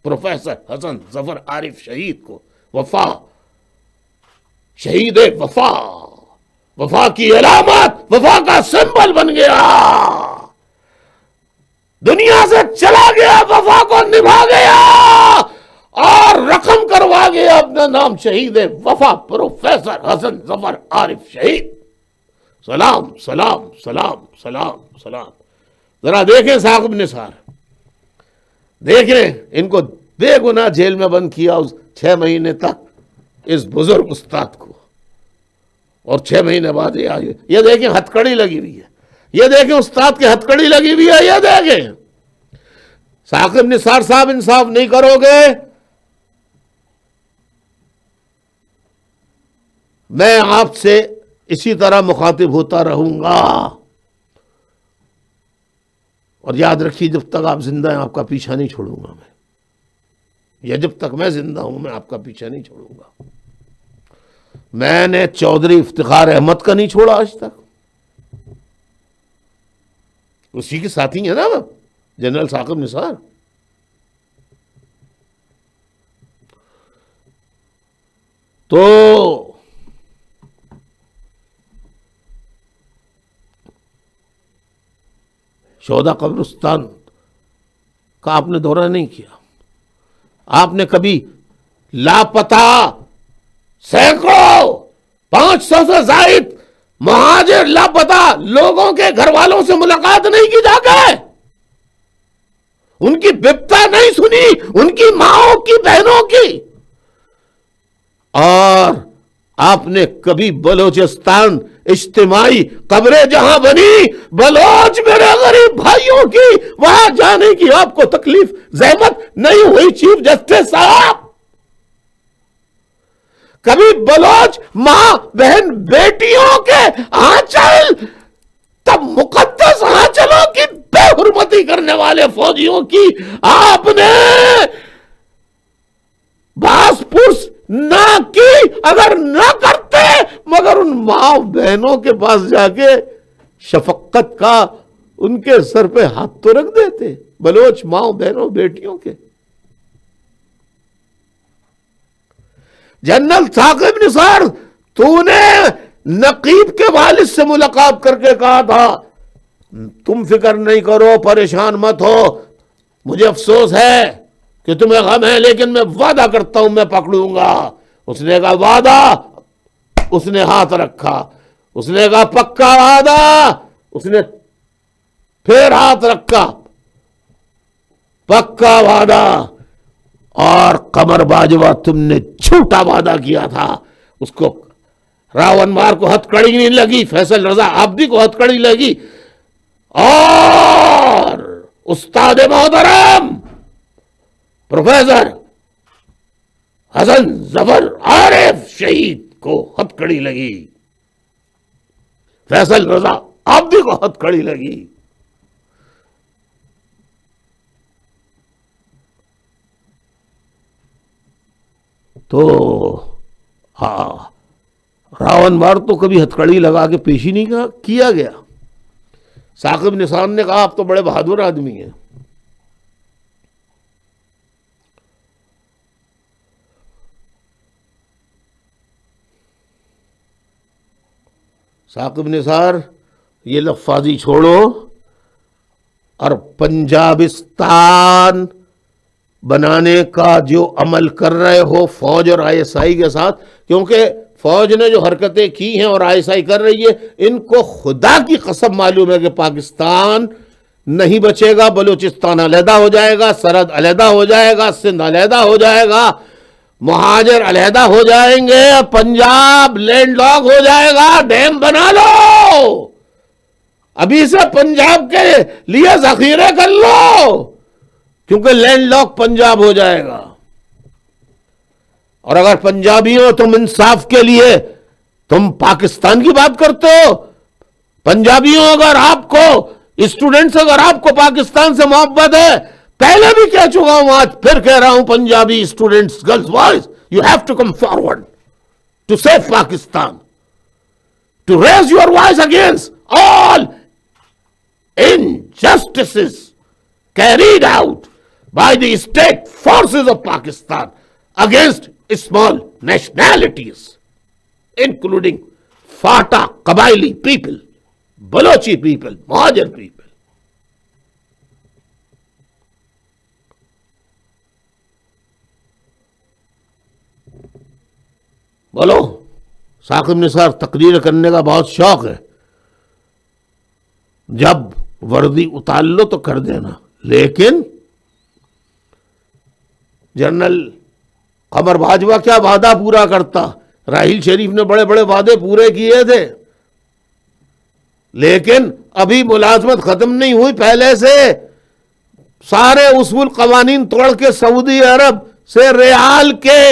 پروفیسر حسن ظفر عارف شہید کو. وفا، شہید وفا، وفا کی علامت، وفا کا سمبل بن گیا، دنیا سے چلا گیا، وفا کو نبھا گیا اور رقم کروا گیا اپنا نام شہید وفا پروفیسر حسن ظفر عارف شہید. سلام سلام سلام سلام سلام. ذرا دیکھیں ثاقب نثار، دیکھیں ان کو بے گناہ جیل میں بند کیا 6 مہینے تک، اس بزرگ استاد کو، اور 6 مہینے بعد یہ دیکھیں ہتھکڑی لگی ہوئی ہے، یہ دیکھیں استاد کی ہتھکڑی لگی ہوئی ہے، یہ دیکھیں. ثاقب نثار صاحب انصاف نہیں کرو گے، میں آپ سے اسی طرح مخاطب ہوتا رہوں گا. اور یاد رکھیے جب تک آپ زندہ ہیں آپ کا پیچھا نہیں چھوڑوں گا میں، یا جب تک میں زندہ ہوں میں آپ کا پیچھا نہیں چھوڑوں گا. میں نے چودھری افتخار احمد کا نہیں چھوڑا آج تک، اسی کے ساتھی ہیں نا جنرل ثاقب نثار. تو شہداء قبرستان کا آپ نے دورہ نہیں کیا، آپ نے کبھی لاپتہ سینکڑوں 500 سے زائد مہاجر لاپتہ لوگوں کے گھر والوں سے ملاقات نہیں کی جا کے، ان کی بپتا نہیں سنی، ان کی ماؤں کی بہنوں کی. اور آپ نے کبھی بلوچستان اجتماعی قبریں جہاں بنی بلوچ میرے غریب بھائیوں کی، وہاں جانے کی آپ کو تکلیف زحمت نہیں ہوئی چیف جسٹس صاحب؟ کبھی بلوچ ماں بہن بیٹیوں کے آنچل، تب مقدس آنچلوں کی بے حرمتی کرنے والے فوجیوں کی آپ نے باس پرس نہ کی؟ اگر نہ کرتے مگر ان ماں بہنوں کے پاس جا کے شفقت کا ان کے سر پہ ہاتھ تو رکھ دیتے، بلوچ ماں بہنوں بیٹیوں کے. جنرل ثاقب نثار، تو نے نقیب کے والد سے ملاقات کر کے کہا تھا تم فکر نہیں کرو، پریشان مت ہو، مجھے افسوس ہے کہ تمہیں غم ہے لیکن میں وعدہ کرتا ہوں میں پکڑوں گا. اس نے کہا وعدہ، اس نے ہاتھ رکھا، اس نے کہا پکا وعدہ، اس نے پھر ہاتھ رکھا، پکا وعدہ. اور قمر باجوہ تم نے جھوٹا وعدہ کیا تھا، اس کو راون مار کو ہتھکڑی نہیں لگی، فیصل رضا عابدی کو ہتھکڑی لگی، اور استاد محترم پروفیسر حسن ظفر عارف شہید کو ہتھکڑی لگی، فیصل رضا عابدی کو ہتھکڑی لگی۔ تو راون مار تو کبھی ہتھکڑی لگا کے پیش ہی نہیں کیا گیا۔ ثاقب نثار نے کہا آپ تو بڑے بہادر آدمی ہیں۔ ثاقب نثار یہ لفاظی چھوڑو اور پنجابستان بنانے کا جو عمل کر رہے ہو فوج اور آئی ایس آئی کے ساتھ، کیونکہ فوج نے جو حرکتیں کی ہیں اور آئی ایس آئی کر رہی ہے، ان کو خدا کی قسم معلوم ہے کہ پاکستان نہیں بچے گا، بلوچستان علیحدہ ہو جائے گا، سرحد علیحدہ ہو جائے گا، سندھ علیحدہ ہو جائے گا، مہاجر علیحدہ ہو جائیں گے، پنجاب لینڈ لاک ہو جائے گا۔ ڈیم بنا لو، ابھی سے پنجاب کے لیے ذخیرے کر لو، کیونکہ لینڈ لاک پنجاب ہو جائے گا۔ اور اگر پنجابیوں تم انصاف کے لیے تم پاکستان کی بات کرتے ہو، پنجابیوں اگر آپ کو، اسٹوڈنٹس اگر آپ کو پاکستان سے محبت ہے، پہلے بھی کہہ چکا ہوں آج پھر کہہ رہا ہوں، Punjabi students girls boys, you have to come forward to save Pakistan, to raise your voice against all injustices carried out by the state forces of Pakistan against small nationalities, including Fata Qabaili people, Balochi people, Mahajar people. بولو، ثاقب نثار تقریر کرنے کا بہت شوق ہے، جب وردی اتار لو تو کر دینا، لیکن جنرل قمر باجوہ کیا وعدہ پورا کرتا، راحیل شریف نے بڑے بڑے وعدے پورے کیے تھے، لیکن ابھی ملازمت ختم نہیں ہوئی، پہلے سے سارے اصول قوانین توڑ کے سعودی عرب سے ریال کے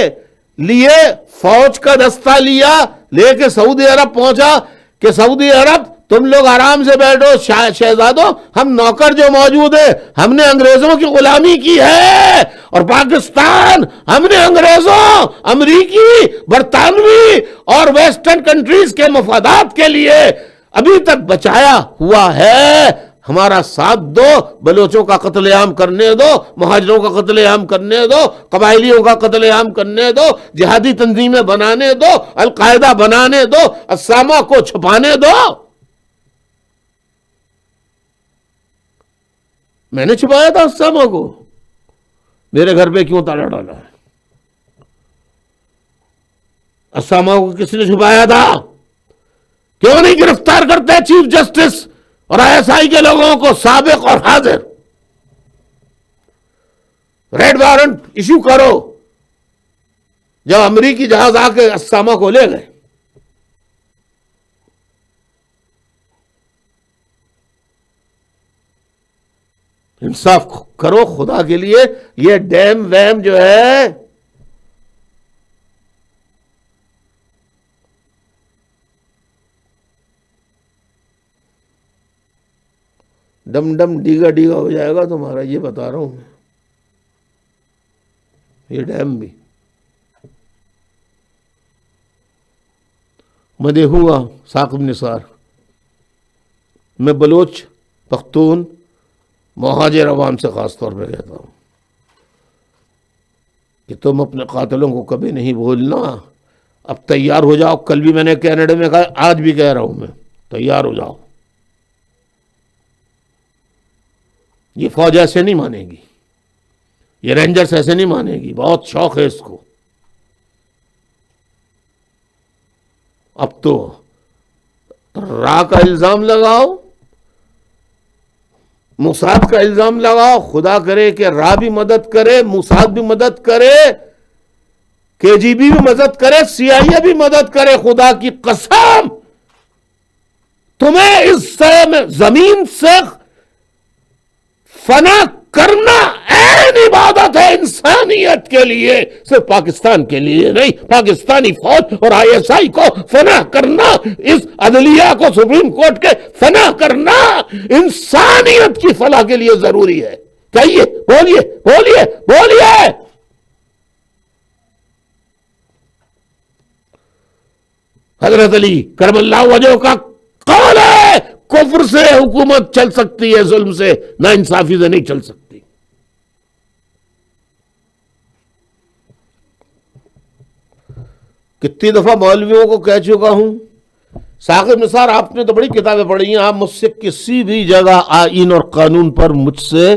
لیے فوج کا دستہ لیا، لے کے سعودی عرب پہنچا کہ سعودی عرب تم لوگ آرام سے بیٹھو، شہزادوں ہم نوکر جو موجود ہیں، ہم نے انگریزوں کی غلامی کی ہے، اور پاکستان ہم نے انگریزوں، امریکی، برطانوی اور ویسٹرن کنٹریز کے مفادات کے لیے ابھی تک بچایا ہوا ہے۔ ہمارا ساتھ دو، بلوچوں کا قتل عام کرنے دو، مہاجروں کا قتل عام کرنے دو، قبائلیوں کا قتل عام کرنے دو، جہادی تنظیمیں بنانے دو، القاعدہ بنانے دو، اسامہ کو چھپانے دو۔ میں نے چھپایا تھا اسامہ کو، میرے گھر پہ کیوں تالا ڈالا ہے؟ اسامہ کو کس نے چھپایا تھا؟ کیوں نہیں گرفتار کرتے چیف جسٹس اور آئی ایس آئی کے لوگوں کو، سابق اور حاضر؟ ریڈ وارنٹ ایشو کرو۔ جب امریکی جہاز آ کے اسامہ کو لے گئے، انصاف کرو خدا کے لیے۔ یہ ڈیم ویم جو ہے ڈم ڈم ڈیگا ڈیگا ہو جائے گا تمہارا، یہ بتا رہا ہوں میں۔ یہ ڈیم بھی میں دیکھوں گا ثاقب نثار، میں بلوچ، پختون، مہاجر عوام سے خاص طور پہ کہتا ہوں کہ تم اپنے قاتلوں کو کبھی نہیں بھولنا۔ اب تیار ہو جاؤ، کل بھی میں نے کینیڈا میں کہا، آج بھی کہہ رہا ہوں میں، تیار ہو جاؤ۔ یہ فوج ایسے نہیں مانے گی، یہ رینجرز ایسے نہیں مانے گی، بہت شوق ہے اس کو۔ اب تو را کا الزام لگاؤ، موساد کا الزام لگاؤ، خدا کرے کہ را بھی مدد کرے، موساد بھی مدد کرے KGB بھی مدد کرے, CIA بھی مدد کرے, خدا کی قسم تمہیں اس زمین سے فنا کرنا عین عبادت ہے انسانیت کے لیے, صرف پاکستان کے لیے نہیں. پاکستانی فوج اور ISI کو فنا کرنا, اس عدلیہ کو سپریم کورٹ کے فنا کرنا انسانیت کی فلاح کے لیے ضروری ہے. کہیے, بولیے بولیے بولیے. حضرت علی کرم اللہ وجہہ کا قول ہے, کفر سے حکومت چل سکتی ہے, ظلم سے, نا انصافی سے نہیں چل سکتی. کتنی دفعہ مولویوں کو کہہ چکا ہوں, ثاقب نثار آپ نے تو بڑی کتابیں پڑھی ہیں, آپ مجھ سے کسی بھی جگہ آئین اور قانون پر مجھ سے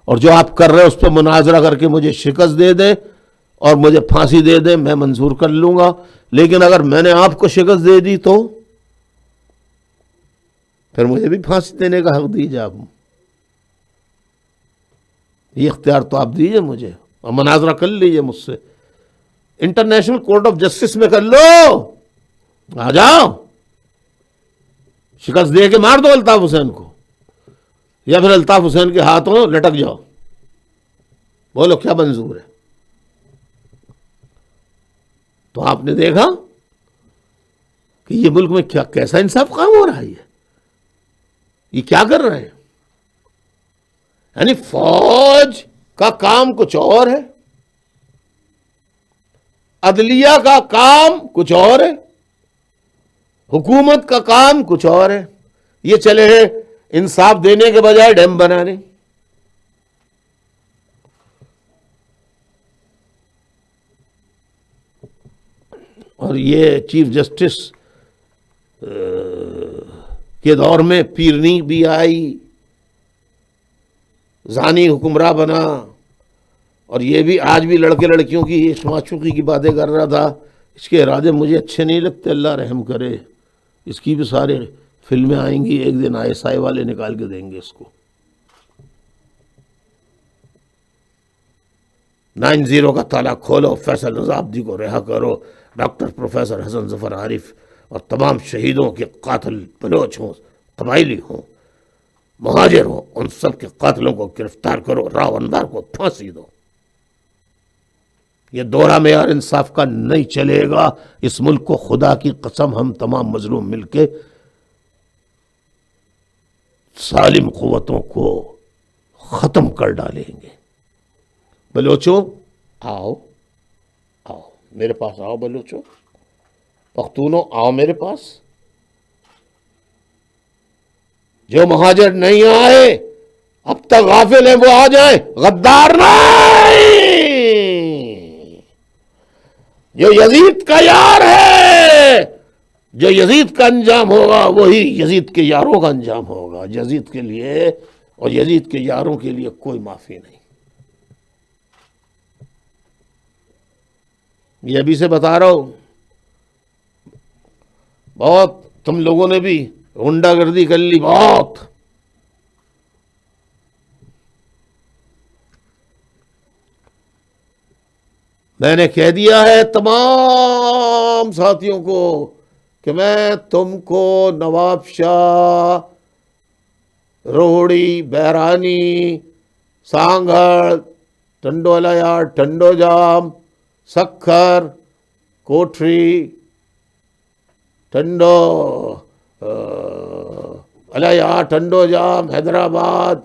اور جو آپ کر رہے ہیں اس پہ مناظرہ کر کے مجھے شکست دے دیں اور مجھے پھانسی دے دیں, میں منظور کر لوں گا. لیکن اگر میں نے آپ کو شکست دے دی تو پھر مجھے بھی پھانسی دینے کا حق دیجیے آپ. یہ اختیار تو آپ دیجیے مجھے, اور مناظرہ کر لیجیے مجھ سے. انٹرنیشنل کورٹ آف جسٹس میں کر لو, آ جاؤ, شکست دے کے مار دو الطاف حسین کو, یا پھر الطاف حسین کے ہاتھوں لٹک جاؤ. بولو کیا منظور ہے. تو آپ نے دیکھا کہ یہ ملک میں کیسا انصاف قائم ہو رہا ہے. یہ کیا کر رہے ہیں؟ یعنی فوج کا کام کچھ اور ہے, عدلیہ کا کام کچھ اور ہے, حکومت کا کام کچھ اور ہے. یہ چلے ہیں انصاف دینے کے بجائے ڈیم بنانے. اور یہ چیف جسٹس کے دور میں پیرنی بھی آئی, زانی حکمراں بنا, اور یہ بھی آج بھی لڑکے لڑکیوں کی معشوقی کی باتیں کر رہا تھا. اس کے ارادے مجھے اچھے نہیں لگتے, اللہ رحم کرے. اس کی بھی سارے فلمیں آئیں گی, ایک دن ISI والے نکال کے دیں گے اس کو. 90 کا تالا کھولو, فیصل رضا عابدی کو رہا کرو, ڈاکٹر پروفیسر حسن ظفر عارف اور تمام شہیدوں کے قاتل بلوچ ہوں, قبائلی ہوں, مہاجر ہوں, ان سب کے قاتلوں کو گرفتار کرو, راو اندار کو پھانسی دو. یہ دورہ معیار انصاف کا نہیں چلے گا. اس ملک کو خدا کی قسم ہم تمام مظلوم مل کے ظالم قوتوں کو ختم کر ڈالیں گے. بلوچوں آؤ, آؤ میرے پاس آؤ. بلوچوں, پختونوں آؤ میرے پاس. جو مہاجر نہیں آئے اب تک غافل ہیں وہ آ جائیں. غدار نہیں, جو یزید کا یار ہے, جو یزید کا انجام ہوگا وہی یزید کے یاروں کا انجام ہوگا. یزید کے لیے اور یزید کے یاروں کے لیے کوئی معافی نہیں. یہ ابھی سے بتا رہا ہوں, بہت تم لوگوں نے بھی غنڈہ گردی کر لی بہت. میں نے کہہ دیا ہے تمام ساتھیوں کو کہ میں تم کو نواب شاہ, روہڑی, بہرانی, سانگھڑ, ٹنڈوالیا, ٹنڈو جام, سکھر, کوٹری, ٹنڈو الیا, ٹنڈو جام, حیدرآباد,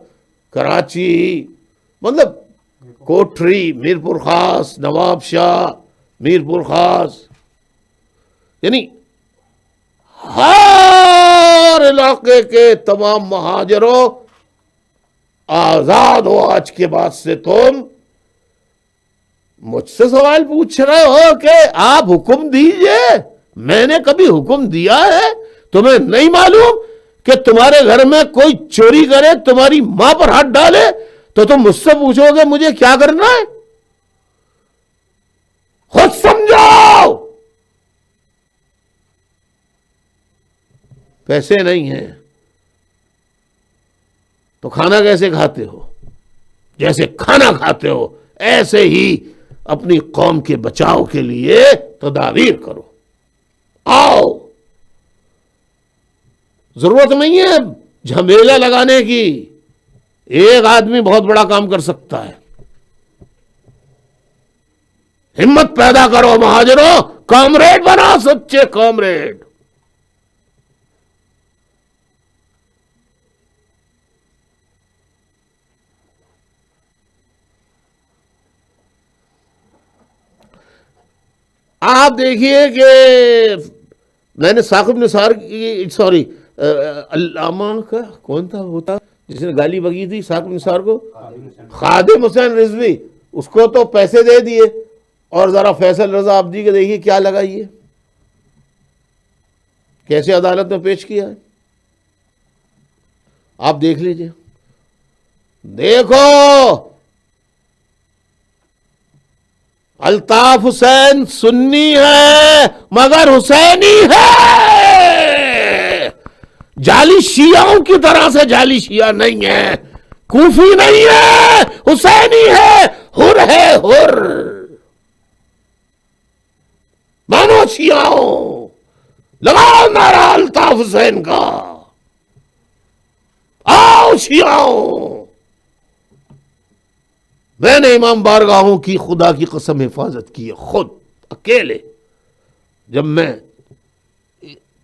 کراچی, مطلب کوٹری, میرپور خاص, نواب شاہ, میرپور خاص, یعنی ہر علاقے کے تمام مہاجروں آزاد ہو. آج کے بعد سے تم مجھ سے سوال پوچھ رہے ہو کہ آپ حکم دیجئے. میں نے کبھی حکم دیا ہے؟ تمہیں نہیں معلوم کہ تمہارے گھر میں کوئی چوری کرے, تمہاری ماں پر ہاتھ ڈالے تو تم مجھ سے پوچھو گے مجھے کیا کرنا ہے؟ خود سمجھو. پیسے نہیں ہیں تو کھانا کیسے کھاتے ہو؟ جیسے کھانا کھاتے ہو ایسے ہی اپنی قوم کے بچاؤ کے لیے تدابیر کرو. آؤ، ضرورت نہیں ہے جھمیلہ لگانے کی. ایک آدمی بہت بڑا کام کر سکتا ہے. ہمت پیدا کرو مہاجروں، کامریڈ بنا، سچے کامریڈ. آپ دیکھیے کہ میں نے ثاقب نثار کی، سوری علامہ کا کون تھا وہ تھا جس نے گالی بکی تھی ثاقب نثار کو، خادم حسین رضوی، اس کو تو پیسے دے دیے. اور ذرا فیصل رضا عابدی کے دیکھیے کیا لگائیے، کیسے عدالت میں پیش کیا ہے. آپ دیکھ لیجئے. دیکھو الطاف حسین سنی ہے مگر حسینی ہے، جعلی شیعوں کی طرح سے جعلی شیعہ نہیں ہے، کوفی نہیں ہے، حسینی ہے، حر ہے، حر. مانو شیعوں، لگاؤ نعرہ الطاف حسین کا، آؤ شیعوں. میں نے امام بارگاہوں کی خدا کی قسم حفاظت کی ہے، خود اکیلے. جب میں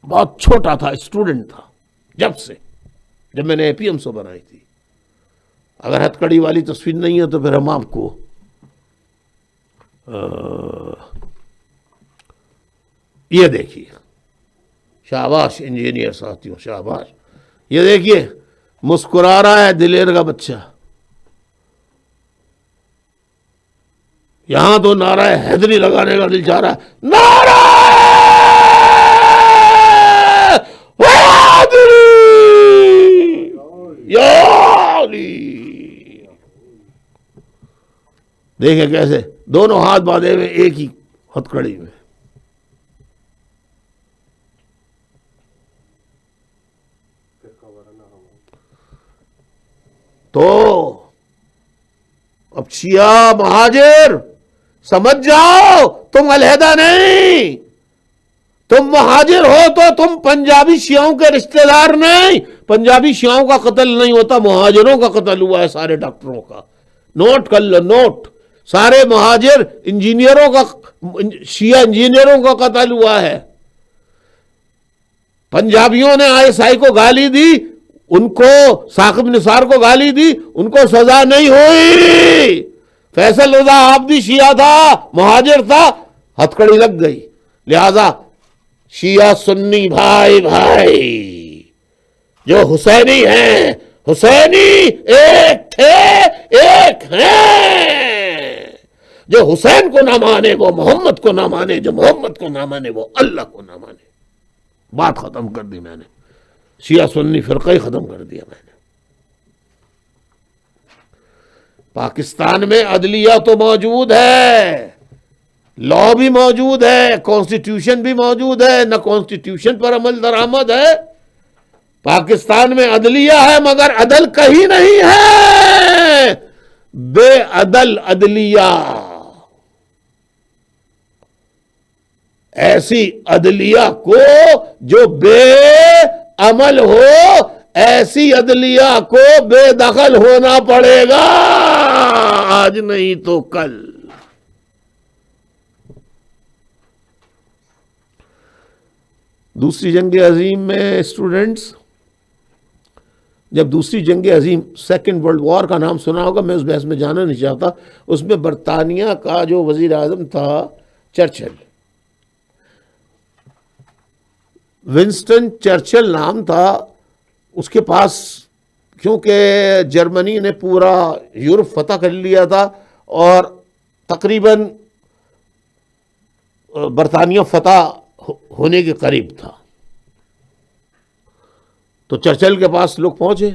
بہت چھوٹا تھا، اسٹوڈنٹ تھا، جب میں نے اے پی ایم سو بنائی تھی. اگر ہتھ کڑی والی تصویر نہیں ہے تو پھر ہم آپ کو یہ دیکھیے. شاباش انجینئر ساتھیوں، شاباش. یہ دیکھیے مسکرا رہا ہے دلیر کا بچہ. یہاں تو نعرہ حیدری لگانے کا دل چاہ رہا ہے. نعرہ حیدری یا علی. دیکھیں کیسے دونوں ہاتھ باندھے ہوئے ایک ہی ہتھکڑی میں. تو اب شیعہ مہاجر سمجھ جاؤ، تم علیحدہ نہیں. تم مہاجر ہو تو تم پنجابی شیعوں کے رشتہ دار نہیں. پنجابی شیعوں کا قتل نہیں ہوتا، مہاجروں کا قتل ہوا ہے سارے ڈاکٹروں کا. نوٹ کر لو، نوٹ. سارے مہاجر انجینئروں کا، شیعہ انجینئروں کا قتل ہوا ہے. پنجابیوں نے ISI کو گالی دی، ان کو ثاقب نثار کو گالی دی، ان کو سزا نہیں ہوئی. فیصل رضا عابدی شیعہ تھا، مہاجر تھا، ہتھکڑی لگ گئی. لہذا شیعہ سنی بھائی بھائی جو حسینی ہیں، حسینی ایک تھے ایک ہیں. جو حسین کو نہ مانے وہ محمد کو نہ مانے، جو محمد کو نہ مانے وہ اللہ کو نہ مانے. بات ختم کر دی میں نے. شیعہ سنی فرقہ ہی ختم کر دیا میں نے. پاکستان میں عدلیہ تو موجود ہے، لا بھی موجود ہے، کانسٹیٹیوشن بھی موجود ہے، نہ کانسٹیٹیوشن پر عمل درآمد ہے. پاکستان میں عدلیہ ہے مگر عدل کہیں نہیں ہے، بے عدل عدلیہ. ایسی عدلیہ کو جو بے عمل ہو، ایسی عدلیہ کو بے دخل ہونا پڑے گا، آج نہیں تو کل. دوسری جنگ عظیم میں اسٹوڈنٹس، جب دوسری جنگ عظیم سیکنڈ ورلڈ وار کا نام سنا ہوگا، میں اس بحث میں جانا نہیں چاہتا. اس میں برطانیہ کا جو وزیر اعظم تھا چرچل، ونسٹن چرچل نام تھا اس کے پاس، کیونکہ جرمنی نے پورا یورپ فتح کر لیا تھا اور تقریباً برطانیہ فتح ہونے کے قریب تھا. تو چرچل کے پاس لوگ پہنچے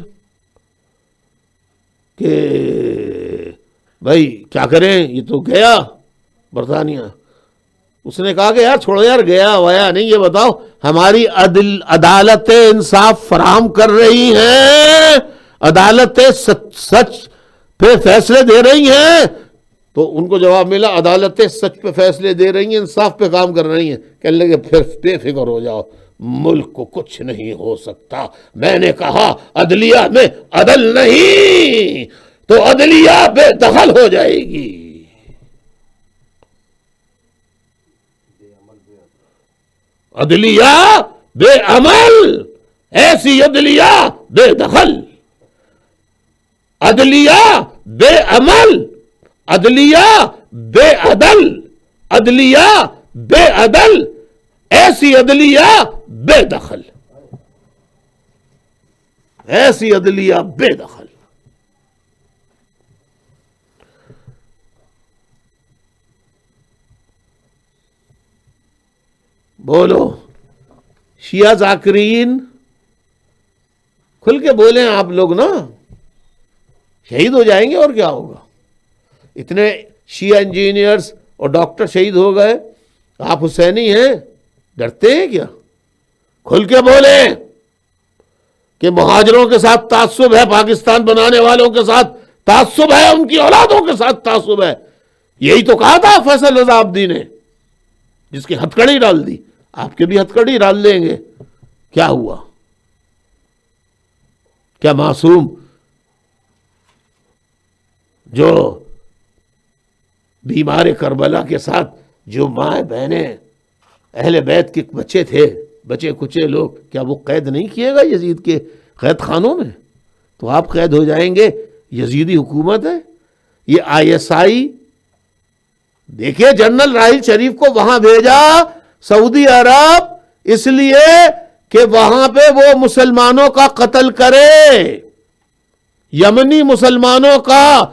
کہ بھائی کیا کریں، یہ تو گیا برطانیہ. اس نے کہا کہ یار چھوڑو یار، گیا ویا نہیں، یہ بتاؤ ہماری عدالت انصاف فراہم کر رہی ہیں، عدالت سچ پہ فیصلے دے رہی ہیں. تو ان کو جواب ملا عدالتیں سچ پہ فیصلے دے رہی ہیں، انصاف پہ کام کر رہی ہیں. کہنے لگے پھر بے فکر ہو جاؤ، ملک کو کچھ نہیں ہو سکتا. میں نے کہا عدلیہ میں عدل نہیں تو عدلیہ بے دخل ہو جائے گی. عدلیہ بے عمل، ایسی عدلیہ بے دخل. عدلیہ بے عمل، عدلیہ بے عدل، عدلیہ بے عدل، ایسی عدلیہ بے دخل، ایسی عدلیہ بے دخل. بولو شیعہ ذاکرین، کھل کے بولیں آپ لوگ نا، شہید ہو جائیں گے اور کیا ہوگا. اتنے شیعہ انجینئرز اور ڈاکٹر شہید ہو گئے، آپ حسینی ہیں، ڈرتے ہیں کیا؟ کھل کے بولیں کہ مہاجروں کے ساتھ تعصب ہے، پاکستان بنانے والوں کے ساتھ تعصب ہے، ان کی اولادوں کے ساتھ تعصب ہے. یہی تو کہا تھا فیصل رضا عابدی نے، جس کی ہتھکڑی ڈال دی. آپ کے بھی ہتھکڑی ڈال دیں گے. کیا ہوا؟ کیا معصوم جو بیمار کربلا کے ساتھ جو مائیں بہنیں اہل بیت کے بچے تھے، بچے کچے لوگ، کیا وہ قید نہیں کیے گا یزید کے قید خانوں میں؟ تو آپ قید ہو جائیں گے. یزیدی حکومت ہے یہ، ISI. دیکھیے جنرل راحیل شریف کو وہاں بھیجا سعودی عرب اس لیے کہ وہاں پہ وہ مسلمانوں کا قتل کرے، یمنی مسلمانوں کا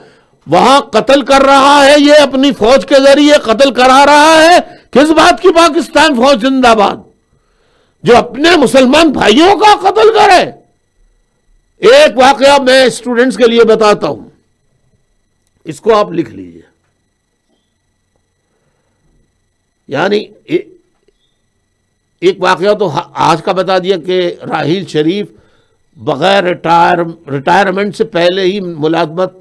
وہاں قتل کر رہا ہے، یہ اپنی فوج کے ذریعے قتل کرا رہا ہے. کس بات کی پاکستان فوج زندہ باد، جو اپنے مسلمان بھائیوں کا قتل کرے. ایک واقعہ میں اسٹوڈنٹس کے لیے بتاتا ہوں، اس کو آپ لکھ لیجئے. یعنی ایک واقعہ تو آج کا بتا دیا کہ راحیل شریف بغیر ریٹائرمنٹ سے پہلے ہی ملازمت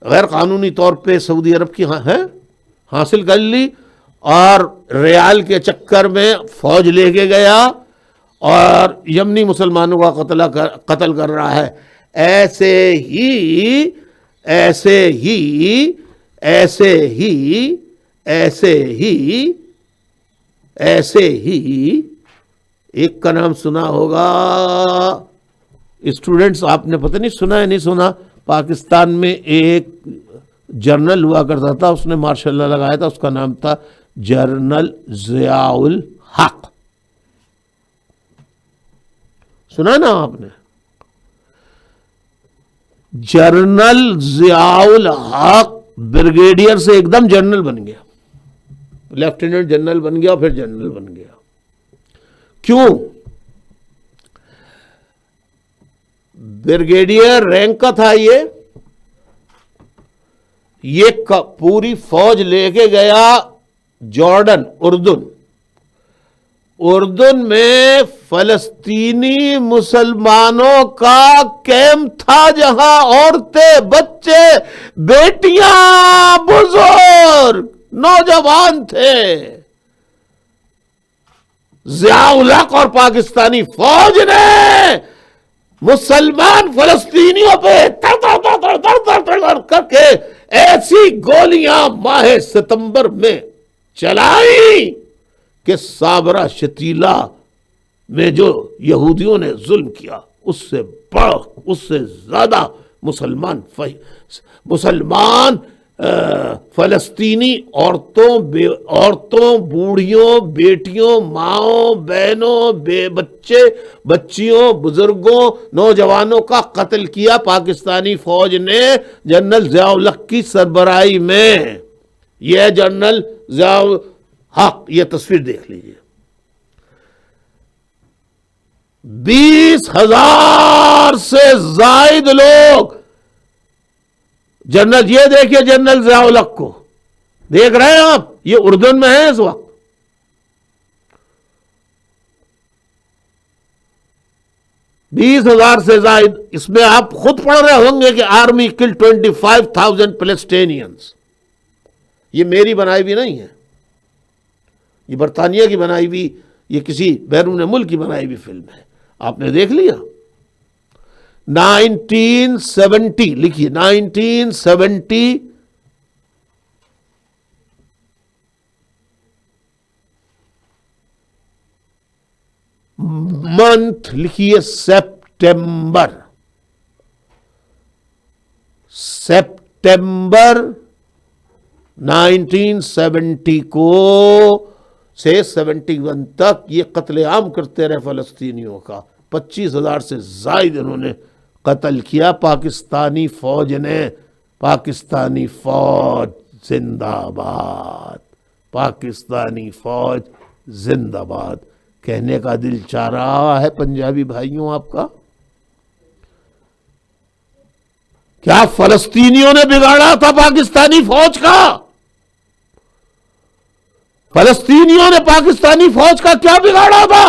غیر قانونی طور پہ سعودی عرب کی حاصل کر لی، اور ریال کے چکر میں فوج لے کے گیا اور یمنی مسلمانوں کا قتل کر رہا ہے. ایسے ہی ایسے ہی ایسے ہی ایسے ہی ایسے ہی ایک کا نام سنا ہوگا اسٹوڈنٹس، آپ نے پتہ نہیں سنا ہے نہیں سنا. پاکستان میں ایک جرنل ہوا کرتا تھا، اس نے ماشاء اللہ لگایا تھا، اس کا نام تھا جنرل ضیاء الحق. سنا نا آپ نے؟ جنرل ضیاء الحق بریگیڈیئر سے ایک دم جنرل بن گیا، لیفٹیننٹ جنرل بن گیا، پھر جنرل بن گیا. کیوں؟ بریگیڈیئر رینک کا تھا یہ پوری فوج لے کے گیا جارڈن، اردن میں فلسطینی مسلمانوں کا کیمپ تھا، جہاں عورتیں، بچے، بیٹیاں، بزرگ، نوجوان تھے. ضیاء الحق اور پاکستانی فوج نے مسلمان فلسطینیوں پہ در کر کے ایسی گولیاں ماہ ستمبر میں چلائی کہ صابرہ شتیلہ میں جو یہودیوں نے ظلم کیا اس سے بڑھ، اس سے زیادہ مسلمان فلسطینی عورتوں، بوڑھیوں، بیٹیوں، ماؤں، بہنوں، بچیوں، بزرگوں، نوجوانوں کا قتل کیا پاکستانی فوج نے جنرل ضیاء الحق کی سربراہی میں. یہ جنرل ضیاء الحق، یہ تصویر دیکھ لیجئے. 20,000 سے زائد لوگ، جنرل، یہ دیکھیے جنرل ضیاء الحق کو دیکھ رہے ہیں آپ، یہ اردن میں ہے اس وقت. بیس ہزار سے زائد، اس میں آپ خود پڑھ رہے ہوں گے کہ آرمی کل 25,000 پیلسٹینینز. یہ میری بنائی بھی نہیں ہے، یہ برطانیہ کی بنائی ہوئی، یہ کسی بیرون ملک کی بنائی ہوئی فلم ہے. آپ نے دیکھ لیا. 1970 لکھیے، 1970 منتھ لکھیے، سپٹمبر 1970 کو سے 71 تک یہ قتل عام کرتے رہے فلسطینیوں کا. 25,000 سے زائد انہوں نے قتل کیا پاکستانی فوج نے. پاکستانی فوج زندہ باد، پاکستانی فوج زندہ باد. کہنے کا دل چاہ رہا ہے پنجابی بھائیوں آپ کا، کیا فلسطینیوں نے بگاڑا تھا پاکستانی فوج کا؟ فلسطینیوں نے پاکستانی فوج کا کیا بگاڑا تھا؟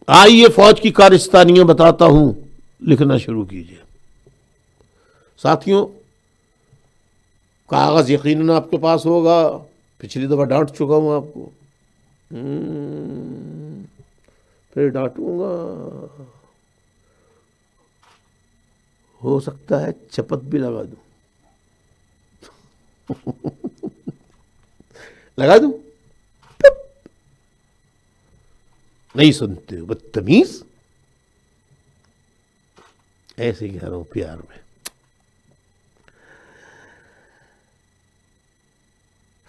آئیے فوج کی کارستانیاں بتاتا ہوں، لکھنا شروع کیجئے. ساتھیوں، کاغذ یقیناً آپ کے پاس ہوگا، پچھلی دفعہ ڈانٹ چکا ہوں آپ کو، پھر ڈانٹوں گا. ہو سکتا ہے چپت بھی لگا دوں. لگا دوں؟ نہیں سنتے ہو بدتمیز. ایسے کہہ رہا ہوں پیار میں.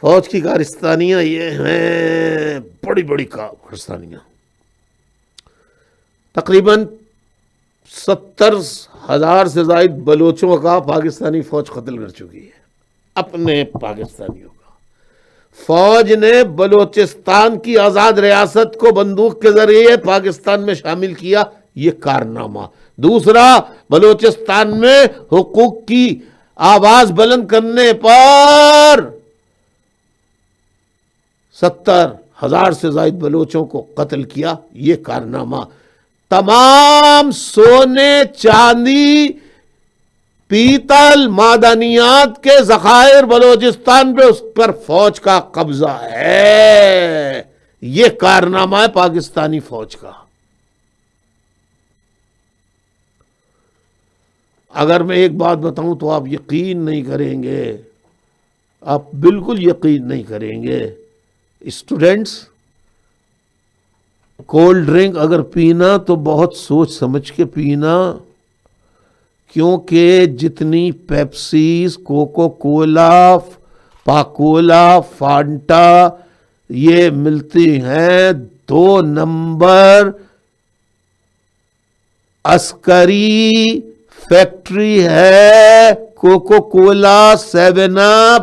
فوج کی کارستانیاں یہ ہیں، بڑی بڑی کارستانیاں. تقریباً 70,000 سے زائد بلوچوں کا پاکستانی فوج قتل کر چکی ہے، اپنے پاکستانیوں کا. فوج نے بلوچستان کی آزاد ریاست کو بندوق کے ذریعے پاکستان میں شامل کیا، یہ کارنامہ. دوسرا، بلوچستان میں حقوق کی آواز بلند کرنے پر 70,000 سے زائد بلوچوں کو قتل کیا، یہ کارنامہ. تمام سونے، چاندی، پیتل، معدنیات کے ذخائر بلوچستان پہ، اس پر فوج کا قبضہ ہے. یہ کارنامہ ہے پاکستانی فوج کا. اگر میں ایک بات بتاؤں تو آپ یقین نہیں کریں گے، آپ بالکل یقین نہیں کریں گے. اسٹوڈنٹس، کولڈ ڈرنک اگر پینا تو بہت سوچ سمجھ کے پینا، کیونکہ جتنی پیپسیز، کوکو کولا، پاکولا، فانٹا یہ ملتی ہیں 2 نمبر عسکری فیکٹری ہے. کوکو کولا، 7 اپ،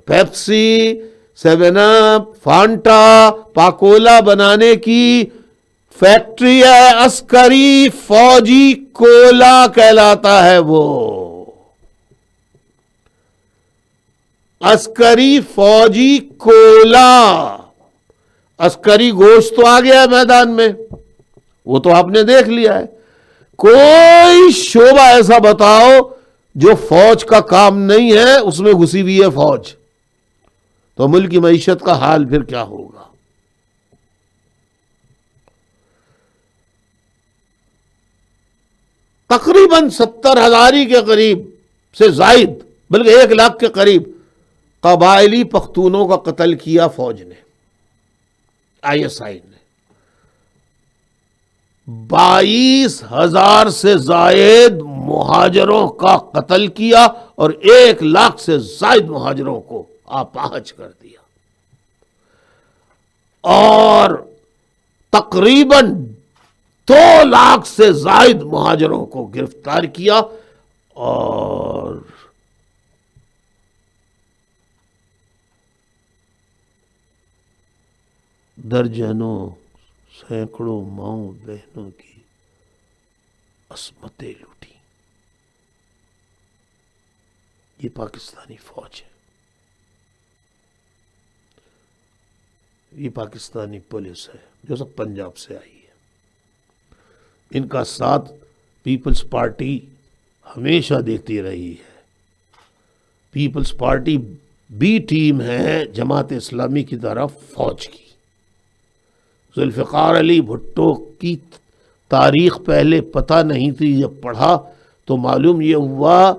پیپسی، 7 اپ، فانٹا، پاکولا بنانے کی فیکٹری ہے. عسکری فوجی کولا کہلاتا ہے وہ. عسکری فوجی کولا. عسکری گوشت تو آ گیا ہے میدان میں، وہ تو آپ نے دیکھ لیا ہے. کوئی شعبہ ایسا بتاؤ جو فوج کا کام نہیں ہے، اس میں گھسی ہوئی ہے فوج، تو ملک کی معیشت کا حال پھر کیا ہوگا؟ تقریباً 70,000 کے قریب سے زائد، بلکہ 1 لاکھ کے قریب قبائلی پختونوں کا قتل کیا فوج نے، ISI نے. 22,000 سے زائد مہاجروں کا قتل کیا اور 1 لاکھ سے زائد مہاجروں کو آپاہج کر دیا، اور تقریباً 2 لاکھ سے زائد مہاجروں کو گرفتار کیا، اور درجنوں، سینکڑوں ماؤں بہنوں کی عصمتیں لوٹی. یہ پاکستانی فوج ہے، یہ پاکستانی پولیس ہے. جو سب پنجاب سے آئی ہے۔ ان کا ساتھ پیپلز پارٹی ہمیشہ دیتی رہی ہے۔ پیپلز پارٹی بی ٹیم ہے جماعت اسلامی کی طرف فوج کی۔ ذوالفقار علی بھٹو کی تاریخ پہلے پتہ نہیں تھی، جب پڑھا تو معلوم یہ ہوا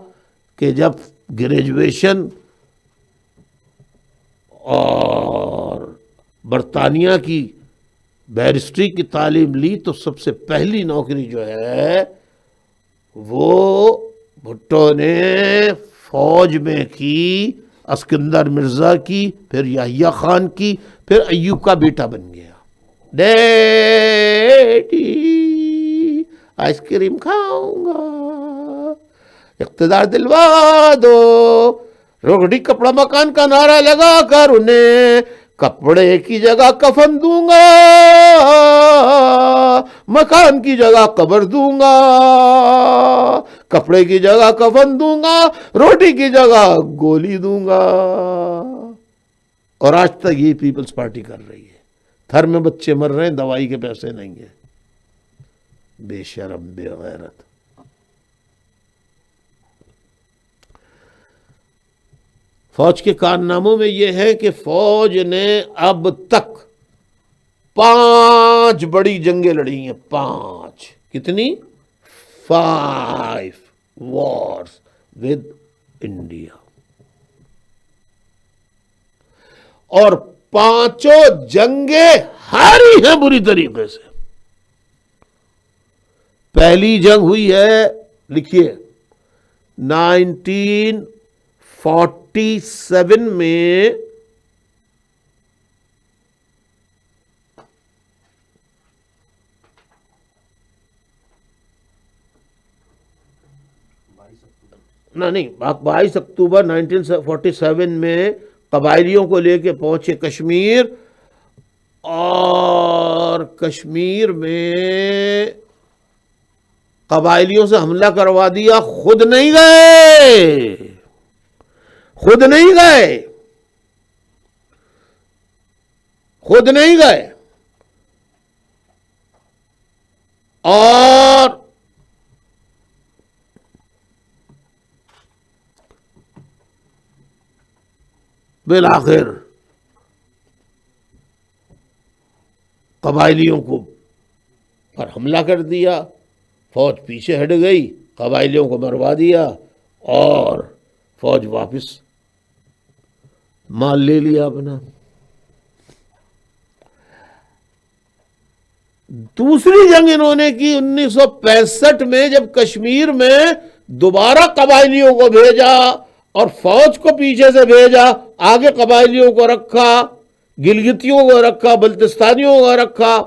کہ جب گریجویشن اور برطانیہ کی بیرسٹری کی تعلیم لی تو سب سے پہلی نوکری جو ہے وہ بھٹو نے فوج میں کی، اسکندر مرزا کی، پھر یحییٰ خان کی، پھر ایوب کا بیٹا بن گیا۔ ڈیڈی آئس کریم کھاؤں گا، اقتدار دلوا دو، روغڑی کپڑا مکان کا نعرہ لگا کر انہیں کپڑے کی جگہ کفن دوں گا، مکان کی جگہ قبر دوں گا، کپڑے کی جگہ کفن دوں گا، روٹی کی جگہ گولی دوں گا۔ اور آج تک یہ پیپلز پارٹی کر رہی ہے۔ تھر میں بچے مر رہے ہیں، دوائی کے پیسے نہیں ہیں۔ بے شرم، بے غیرت۔ فوج کے کارناموں میں یہ ہے کہ فوج نے اب تک 5 بڑی جنگیں لڑی ہیں۔ 5 کتنی؟ 5 وارز ود انڈیا، اور 5 جنگیں ہاری ہیں بری طریقے سے۔ پہلی جنگ ہوئی ہے، لکھیے 1947 میں نہیں 22 اکتوبر 1947 میں قبائلیوں کو لے کے پہنچے کشمیر، اور کشمیر میں قبائلیوں سے حملہ کروا دیا۔ خود نہیں گئے، خود نہیں گئے، خود نہیں گئے، اور بالآخر قبائلیوں کو پر حملہ کر دیا، فوج پیچھے ہٹ گئی، قبائلیوں کو مروا دیا، اور فوج واپس مال لے لیا اپنا۔ دوسری جنگ انہوں نے کی 1965 میں، جب کشمیر میں دوبارہ قبائلیوں کو بھیجا اور فوج کو پیچھے سے بھیجا، آگے قبائلیوں کو رکھا، گلگتیوں کو رکھا، بلتستانیوں کو رکھا،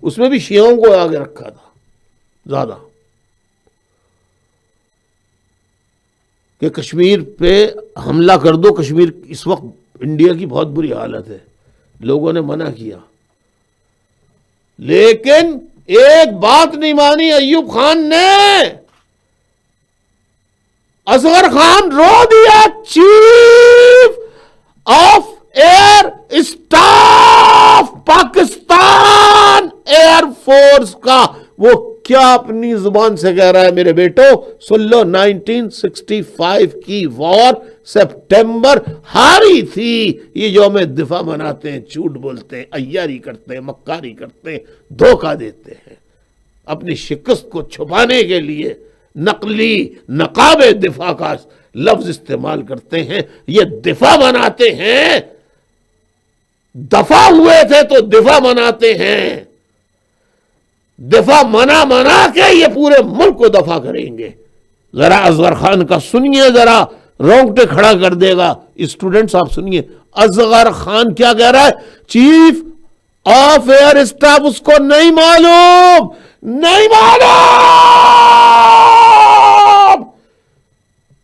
اس میں بھی شیعوں کو آگے رکھا تھا زیادہ، کہ کشمیر پہ حملہ کر دو۔ کشمیر اس وقت انڈیا کی بہت بری حالت ہے، لوگوں نے منع کیا، لیکن ایک بات نہیں مانی ایوب خان نے۔ اصغر خان رو دیا، chief of air staff Pakistan air force کا، وہ کیا اپنی زبان سے کہہ رہا ہے میرے بیٹو، سن لو۔ 1965 کی وار سپٹمبر ہاری تھی۔ یہ یوم دفاع مناتے ہیں، جھوٹ بولتے ہیں، عیاری کرتے ہیں، مکاری کرتے ہیں، دھوکہ دیتے ہیں، اپنی شکست کو چھپانے کے لیے نقلی نقاب دفاع کا لفظ استعمال کرتے ہیں۔ یہ دفاع مناتے ہیں، دفاع ہوئے تھے تو دفاع مناتے ہیں، دفاع منا کے یہ پورے ملک کو دفاع کریں گے۔ ذرا اصغر خان کا سنیے، ذرا رونگٹے کھڑا کر دے گا۔ اسٹوڈنٹس آپ سنیے، اصغر خان کیا کہہ رہا ہے؟ چیف آف ایئر اسٹاف اس کو نہیں معلوم، نہیں معلوم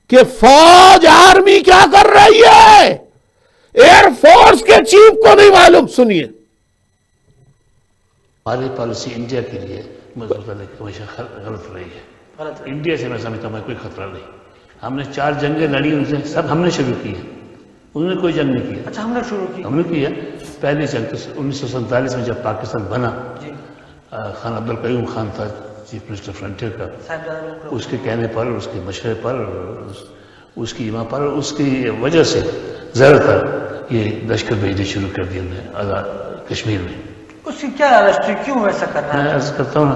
کہ فوج آرمی کیا کر رہی ہے، ایئر فورس کے چیف کو نہیں معلوم۔ سنیے، ہماری پالیسی انڈیا کے لیے مجھے ہمیشہ غلط رہی ہے۔ انڈیا سے میں سمجھتا ہوں کوئی خطرہ نہیں۔ ہم نے 4 جنگیں لڑی، ان سے سب ہم نے شروع کی ہیں، انہوں نے کوئی جنگ نہیں کی۔ اچھا، ہم نے شروع کی، ہم نے کی ہے۔ پہلی جنگ تو 1947 میں جب پاکستان بنا، خان عبدالقیوم خان تھا چیف منسٹر فرنٹیئر کا، اس کے کہنے پر، اس کے مشورے پر، اس کی ایما پر، اس کی وجہ سے زیادہ تر یہ لشکر بھیجنے شروع کر دیا نے آزاد کشمیر میں۔ اس کی کیا رجسٹری، کیوں ایسا کرنا ہے؟ میں عرض کرتا ہوں نا،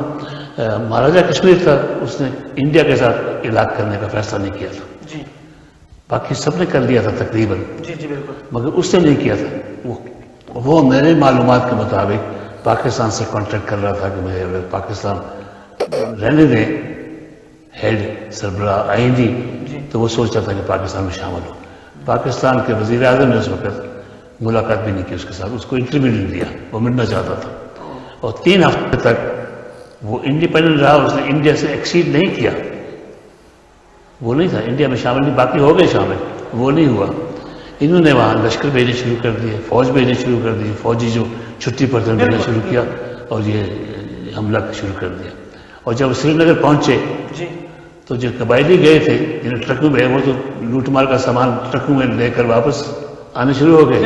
مہاراجہ کشمیر تھا، اس نے انڈیا کے ساتھ علاقہ کرنے کا فیصلہ نہیں کیا تھا، جی باقی سب نے کر لیا تھا تقریباً، جی جی بالکل، مگر اس نے نہیں کیا تھا۔ وہ میرے معلومات کے مطابق پاکستان سے کانٹیکٹ کر رہا تھا کہ میں اگر پاکستان رہنے دیں ہیڈ سربراہ آئندی، تو وہ سوچتا تھا کہ پاکستان میں شامل ہو۔ پاکستان کے وزیر اعظم نے اس وقت ملاقات بھی نہیں کی اس کے ساتھ، اس کو انٹرویو نہیں دیا، وہ ملنا چاہتا تھا، اور 3 ہفتے تک وہ انڈیپینڈنٹ رہا، اس نے انڈیا سے ایکسیڈ نہیں کیا، وہ نہیں تھا انڈیا میں شامل، نہیں، باقی ہو گئے شامل، وہ نہیں ہوا۔ انہوں نے وہاں لشکر بھیجنے شروع کر دیے، فوج بھیجنے شروع کر دی، فوجی جو چھٹی پر تھے بھیجنا شروع کیا، اور یہ حملہ شروع کر دیا۔ اور جب سری نگر پہنچے تو جو قبائلی گئے تھے جنہیں ٹرکوں میں، وہ تو لوٹ مار کا سامان ٹرکوں میں لے کر واپس آنے شروع ہو گئے،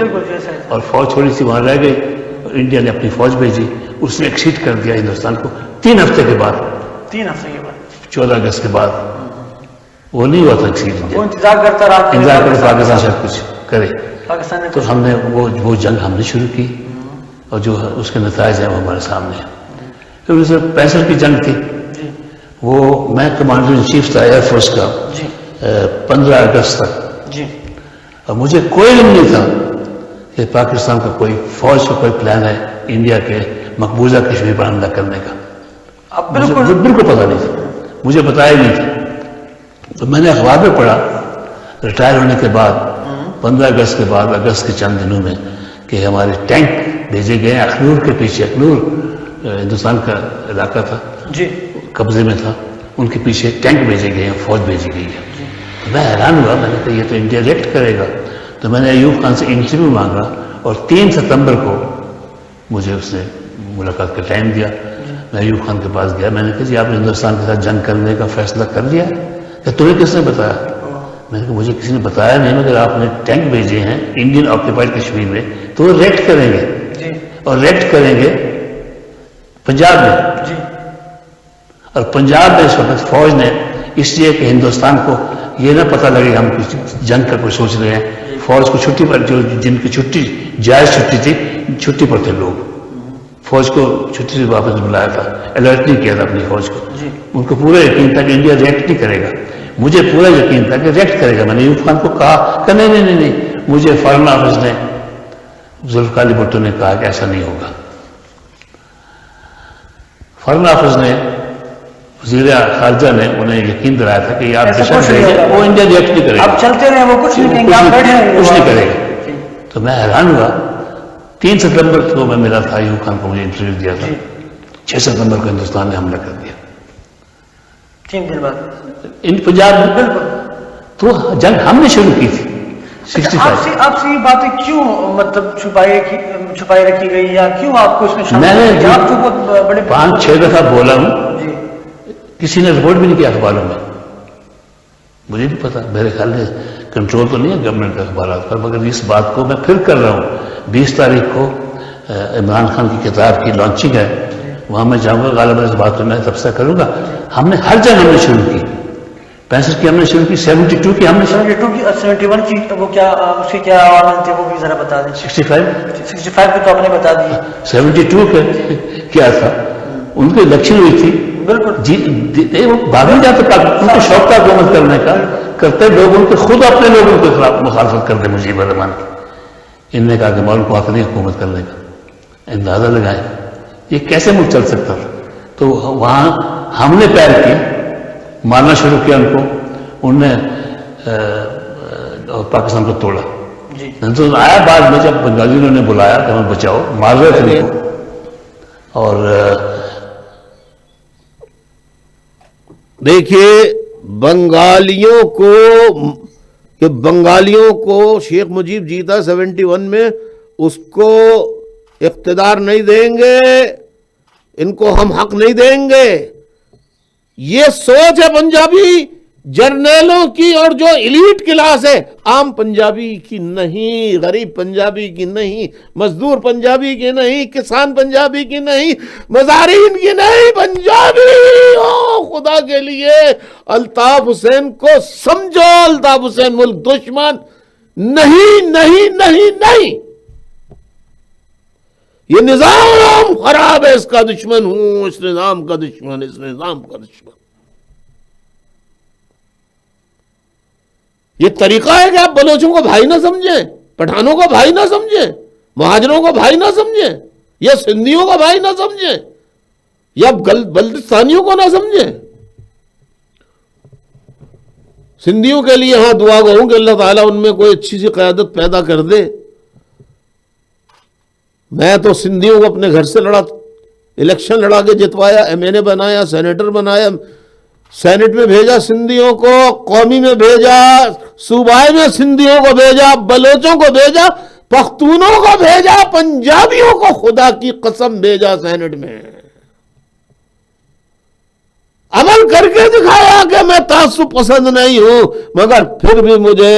اور فوج تھوڑی سی وہاں رہ گئی، اور انڈیا نے اپنی فوج بھیجی، اس نے ایکسیڈ کر دیا ہندوستان کو 3 ہفتے کے بعد، 3 ہفتے کے بعد، 14 اگست کے بعد۔ وہ نہیں ہوا تھا ایکسیڈ، وہ انتظار کرتا رہا، انتظار کرے پاکستان شاید کچھ کرے، پاکستان نے تو ہم نے وہ جنگ ہم نے شروع کی، اور جو اس کے نتائج ہیں وہ ہمارے سامنے ہیں۔ پھر 1965 کی جنگ تھی، وہ میں کمانڈر ان چیف تھا ایئر فورس کا 15 اگست تک، اور مجھے کوئی علم نہیں تھا کہ پاکستان کا کوئی فوج کا کوئی پلان ہے انڈیا کے مقبوضہ کشمیر پر حملہ کرنے کا، اب بالکل پتہ نہیں تھا، مجھے بتایا نہیں تھا۔ تو میں نے اخبار میں پڑھا ریٹائر ہونے کے بعد 15 اگست کے بعد، اگست کے چند دنوں میں، کہ ہمارے ٹینک بھیجے گئے ہیں اخنور کے پیچھے، اخنور ہندوستان کا علاقہ تھا، قبضے میں تھا، ان کے پیچھے ٹینک بھیجے گئے ہیں، فوج بھیجی گئی ہے۔ تو میں حیران ہوا، میں نے کہا یہ تو انڈیا ریکٹ کرے گا، تو میں نے ایوب خان سے انٹرویو مانگا، اور 3 ستمبر کو مجھے اس نے ملاقات کا ٹائم دیا۔ میں ایوب خان کے پاس گیا، میں نے کہا جی آپ نے ہندوستان کے ساتھ جنگ کرنے کا فیصلہ کر لیا؟ کہ تمہیں کس نے بتایا؟ میں نے کہا مجھے کسی نے بتایا نہیں، مگر آپ نے ٹینک بھیجے ہیں انڈین آکوپائڈ کشمیر میں، تو وہ ریکٹ کریں گے، اور ریکٹ کریں گے پنجاب میں، اور پنجاب میں اس وقت فوج نے، اس لیے کہ ہندوستان کو یہ نہ پتہ لگے ہم کچھ جنگ کا کوئی سوچ رہے ہیں، فوج کو چھٹی پر، جو جن کی چھٹی جائز چھٹی تھی، چھٹی پر تھے لوگ، فوج کو چھٹی سے واپس بلایا تھا، الرٹ نہیں کیا تھا اپنی فوج کو، ان کو پورا یقین تھا کہ انڈیا ریکٹ نہیں کرے گا، مجھے پورا یقین تھا کہ ریکٹ کرے گا۔ میں نے ایوب خان کو کہا کہ نہیں، مجھے فارن آفس نے، ذوالفقار علی بھٹو نے کہا کہ ایسا نہیں ہوگا۔ فارن آفس نے، وزیر خارجہ نے انہیں یقین دلایا تھا کہ آپ دشمن کریں گے، وہ انڈیا ریکٹ نہیں کرے گا، آپ چلتے رہے، وہ کچھ نہیں کہیں گے، آپ بیٹھے ہیں، کچھ نہیں کرے گا۔ تو میں حیران ہوا، 3 ستمبر کو میں ملا تھا ایوب خان کو، مجھے انٹرویو دیا تھا، 6 ستمبر کو ہندوستان نے حملہ کر دیا، 3 دن بعد ان پنجاب میں، بالکل۔ تو جنگ ہم نے شروع کی تھی 65۔ آپ سے یہ باتیں کیوں مطلب چھپائی رکھی گئی، یا کیوں آپ کو اس میں شامل؟ میں نے آپ تو بہت بڑے 5-6 دفعہ بولا ہوں، کسی نے رپورٹ بھی نہیں کیا اخباروں میں، مجھے نہیں پتا، میرے خیال میں کنٹرول تو نہیں ہے گورنمنٹ کے اخبارات پر، مگر اس بات کو میں پھر کر رہا ہوں۔ 20 تاریخ کو عمران خان کی کتاب کی لانچنگ ہے، وہاں میں جاؤں گا، غالباً اس بات پہ میں تبصرہ کروں گا۔ ہم نے ہر جنگ ہم نے شروع کی، 65 کی ہم نے شروع کی، 72 کی ہم نے 72 کی، 71 کی وہ کیا، اس کے کیا عوامل تھے وہ بھی ذرا بتا دیں۔ 65 کی تو آپ نے بتا دی، 72 کے کیا تھا، ان کی الیکشن ہوئی تھی، بالکل جی، وہ بھاگ نہیں جاتے، ان کو شوق تھا حکومت کرنے کا، کرتے لوگوں کے خود اپنے لوگوں کے خلاف مخالفت کرتے مجیب الرحمان کی۔ انہوں نے کہا کہ مولوی کو حق نہیں حکومت کرنے کا، اندازہ لگائیں یہ کیسے ملک چل سکتا تھا۔ تو وہاں ہم نے پیر کی، مارنا شروع کیا ان کو، انہوں نے پاکستان کو توڑا۔ تو آیا بعد میں جب بنگالیوں نے بلایا کہ ہمیں بچاؤ، مار رہے تھے ان کو۔ اور دیکھیے بنگالیوں کو شیخ مجیب جیتا 71 میں، اس کو اقتدار نہیں دیں گے، ان کو ہم حق نہیں دیں گے، یہ سوچ ہے پنجابی جرنیلوں کی اور جو ایلیٹ کلاس ہے، عام پنجابی کی نہیں، غریب پنجابی کی نہیں، مزدور پنجابی کی نہیں، کسان پنجابی کی نہیں، مزارین کی نہیں، پنجابی ہو خدا کے لیے۔ الطاف حسین کو سمجھو، الطاف حسین ملک دشمن نہیں نہیں نہیں نہیں، یہ نظام خراب ہے، اس کا دشمن ہوں، اس نظام کا دشمن، اس نظام کا دشمن۔ یہ طریقہ ہے کہ آپ بلوچوں کو بھائی نہ سمجھیں، پٹھانوں کو بھائی نہ سمجھیں، مہاجروں کو بھائی نہ سمجھیں، یا سندھیوں کو بھائی نہ سمجھیں، یا بلتستانیوں کو نہ سمجھیں۔ سندھیوں کے لیے ہاں دعا گو ہوں کہ اللہ تعالیٰ ان میں کوئی اچھی سی قیادت پیدا کر دے۔ میں تو سندھیوں کو اپنے گھر سے لڑا، الیکشن لڑا کے جتوایا، ایم این اے بنایا، سینیٹر بنایا، سینٹ میں بھیجا سندھیوں کو، قومی میں بھیجا، صوبائی میں سندھیوں کو بھیجا، بلوچوں کو بھیجا، پختونوں کو بھیجا، پنجابیوں کو خدا کی قسم بھیجا سینٹ میں۔ عمل کر کے دکھایا کہ میں تعصب پسند نہیں ہوں، مگر پھر بھی مجھے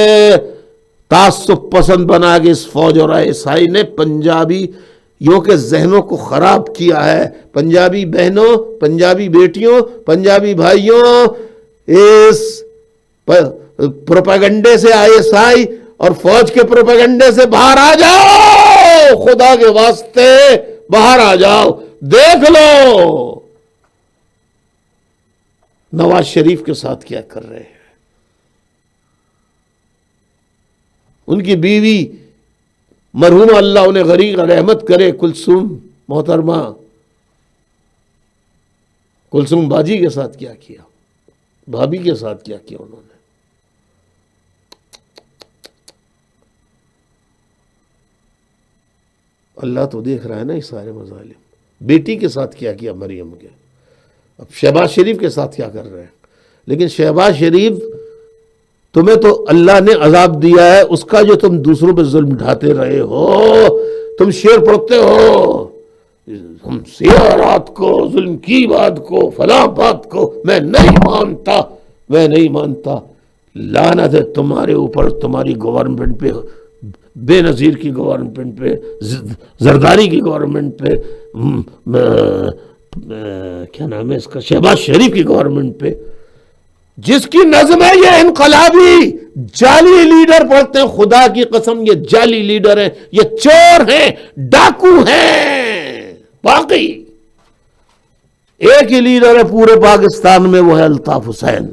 تعصب پسند بنا کے اس فوج اور عیسائی نے پنجابیوں کے ذہنوں کو خراب کیا ہے۔ پنجابی بہنوں، پنجابی بیٹیوں، پنجابی بھائیوں، اس پروپیگنڈے سے، عیسائی اور فوج کے پروپیگنڈے سے باہر آ جاؤ، خدا کے واسطے باہر آ جاؤ۔ دیکھ لو نواز شریف کے ساتھ کیا کر رہے ہیں، ان کی بیوی مرحومہ اللہ انہیں غریق رحمت کرے، کلثوم محترمہ کلثوم باجی کے ساتھ کیا کیا، بھابھی کے ساتھ کیا کیا انہوں نے۔ اللہ تو دیکھ رہا ہے نا یہ سارے مظالم۔ بیٹی کے ساتھ کیا کیا مریم کے، اب شہباز شریف کے ساتھ کیا کر رہے ہیں۔ لیکن شہباز شریف تمہیں تو اللہ نے عذاب دیا ہے، اس کا جو تم دوسروں پہ ظلم ڈھاتے رہے ہو، تم شعر پڑھتے ہو، ہم سیارات کو، ظلم کی بات کو، فلاں بات کو میں نہیں مانتا، میں نہیں مانتا۔ لعنت ہے تمہارے اوپر، تمہاری گورنمنٹ پہ، بے نظیر کی گورنمنٹ پہ، زرداری کی گورنمنٹ پہ، کیا نام ہے اس کا، شہباز شریف کی گورنمنٹ پہ، جس کی نظم ہے یہ انقلابی جعلی لیڈر پڑھتے ہیں، خدا کی قسم یہ جعلی لیڈر ہیں، یہ چور ہیں، ڈاکو ہیں۔ باقی ایک ہی لیڈر ہے پورے پاکستان میں، وہ ہے الطاف حسین۔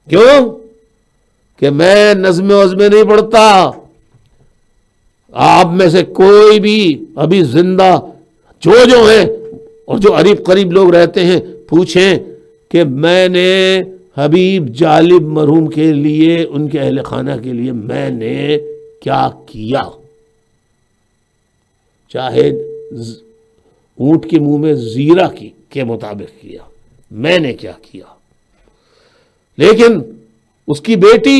کیوں کہ میں نظم وزمیں نہیں پڑھتا۔ آپ میں سے کوئی بھی ابھی زندہ جو ہیں اور جو قریب قریب لوگ رہتے ہیں پوچھیں کہ میں نے حبیب جالب مرحوم کے لیے، ان کے اہل خانہ کے لیے میں نے کیا کیا، چاہے اونٹ کے منہ میں زیرہ کے مطابق کیا، میں نے کیا کیا۔ لیکن اس کی بیٹی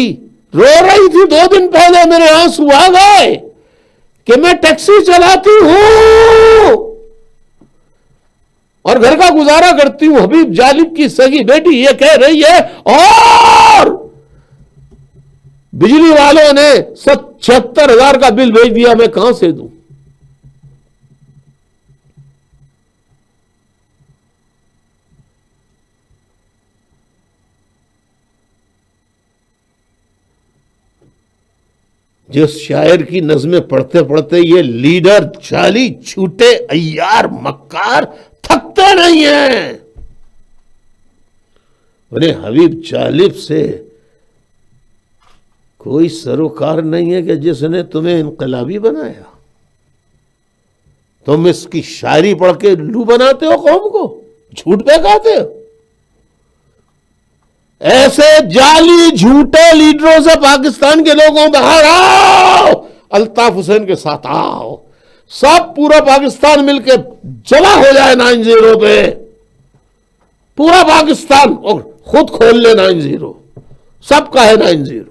رو رہی تھی 2 دن پہلے، میرے آنسو آ گئے کہ میں ٹیکسی چلاتی ہوں اور گھر کا گزارا کرتی ہوں، حبیب جالب کی سگی بیٹی یہ کہہ رہی ہے، اور بجلی والوں نے 76,000 کا بل بھیج دیا، میں کہاں سے دوں؟ جس شاعر کی نظمیں پڑھتے پڑھتے یہ لیڈر جعلی، جھوٹے، عیار، مکار تھکتے نہیں ہیں، انہیں حبیب جالب سے کوئی سروکار نہیں ہے کہ جس نے تمہیں انقلابی بنایا۔ تم اس کی شاعری پڑھ کے لو بناتے ہو قوم کو، جھوٹ پہ کہتے ہو۔ ایسے جعلی جھوٹے لیڈروں سے پاکستان کے لوگوں باہر آؤ، الطاف حسین کے ساتھ آؤ، سب پورا پاکستان مل کے جمع ہو جائے 9-0 پہ، پورا پاکستان، اور خود کھول لے 9-0، سب کا ہے 9-0۔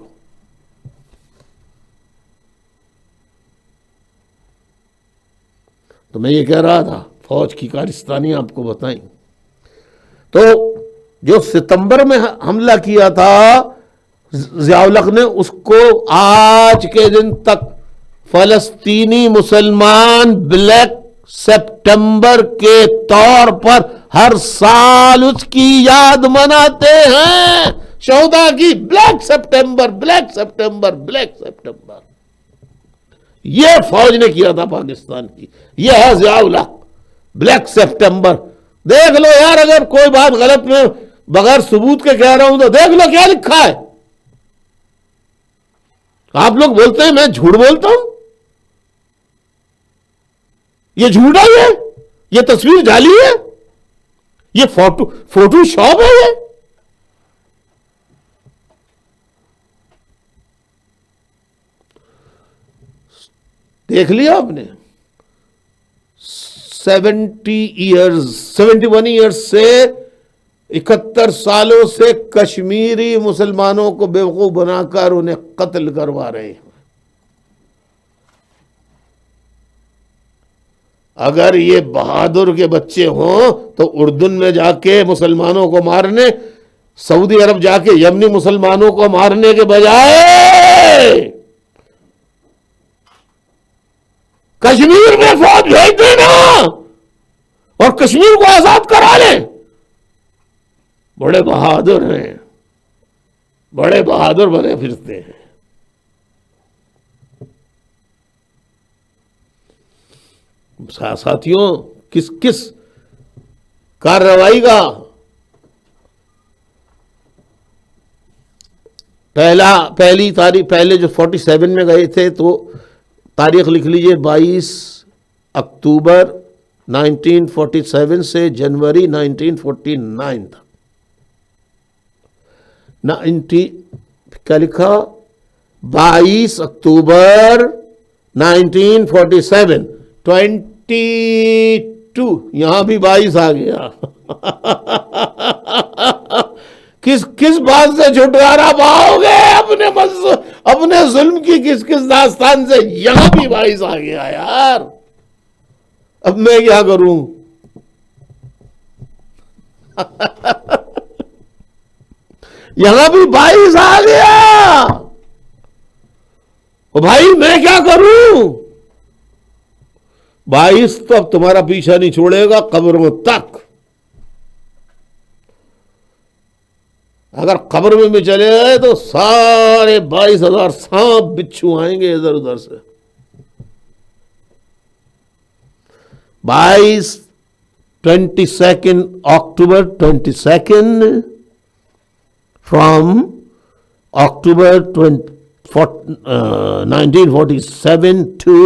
تو میں یہ کہہ رہا تھا فوج کی کارستانی آپ کو بتائیں. تو جو ستمبر میں حملہ کیا تھا ضیاء الحق نے، اس کو آج کے دن تک فلسطینی مسلمان بلیک سپٹمبر کے طور پر ہر سال اس کی یاد مناتے ہیں. شہداء کی black September, black September, black September. یہ فوج نے کیا تھا پاکستان کی. یہ ہے ضیاء الحق، بلیک سپٹمبر. دیکھ لو یار، اگر کوئی بات غلط میں بغیر ثبوت کے کہہ رہا ہوں تو دیکھ لو کیا لکھا ہے. آپ لوگ بولتے ہیں میں جھوٹ بولتا ہوں. یہ جھوٹ ہے، یہ تصویر جعلی ہے، یہ فوٹو شاپ ہے. یہ دیکھ لیا آپ نے. 71 ایئرز سے 71 سالوں سے کشمیری مسلمانوں کو بیوقوف بنا کر انہیں قتل کروا رہے ہیں. اگر یہ بہادر کے بچے ہوں تو اردن میں جا کے مسلمانوں کو مارنے، سعودی عرب جا کے یمنی مسلمانوں کو مارنے کے بجائے کشمیر میں فوج بھیج دینا اور کشمیر کو آزاد کرا لیں. بڑے بہادر ہیں، بڑے بہادر بنے پھرتے ہیں. ساتھیوں، کس کارروائی کا پہلی تاریخ، پہلے جو 47 میں گئے تھے تو تاریخ لکھ لیجئے 22 اکتوبر 1947 سے جنوری 1949 تک. کیا لکھا؟ 22 اکتوبر 1947. 22 یہاں بھی 22 آ گیا. کس بات سے چھٹکارا پاؤ گے اپنے ظلم کی کس داستان سے؟ یہاں بھی 22 آ گیا یار. اب میں کیا کروں؟ یہاں بھی 22 آ گیا. بھائی میں کیا کروں؟ 22 تو اب تمہارا پیچھا نہیں چھوڑے گا قبروں تک. اگر قبر میں بھی چلے گئے تو سارے 22,000 سانپ بچھو آئیں گے ادھر ادھر سے. 22 October 22 from October 1947 to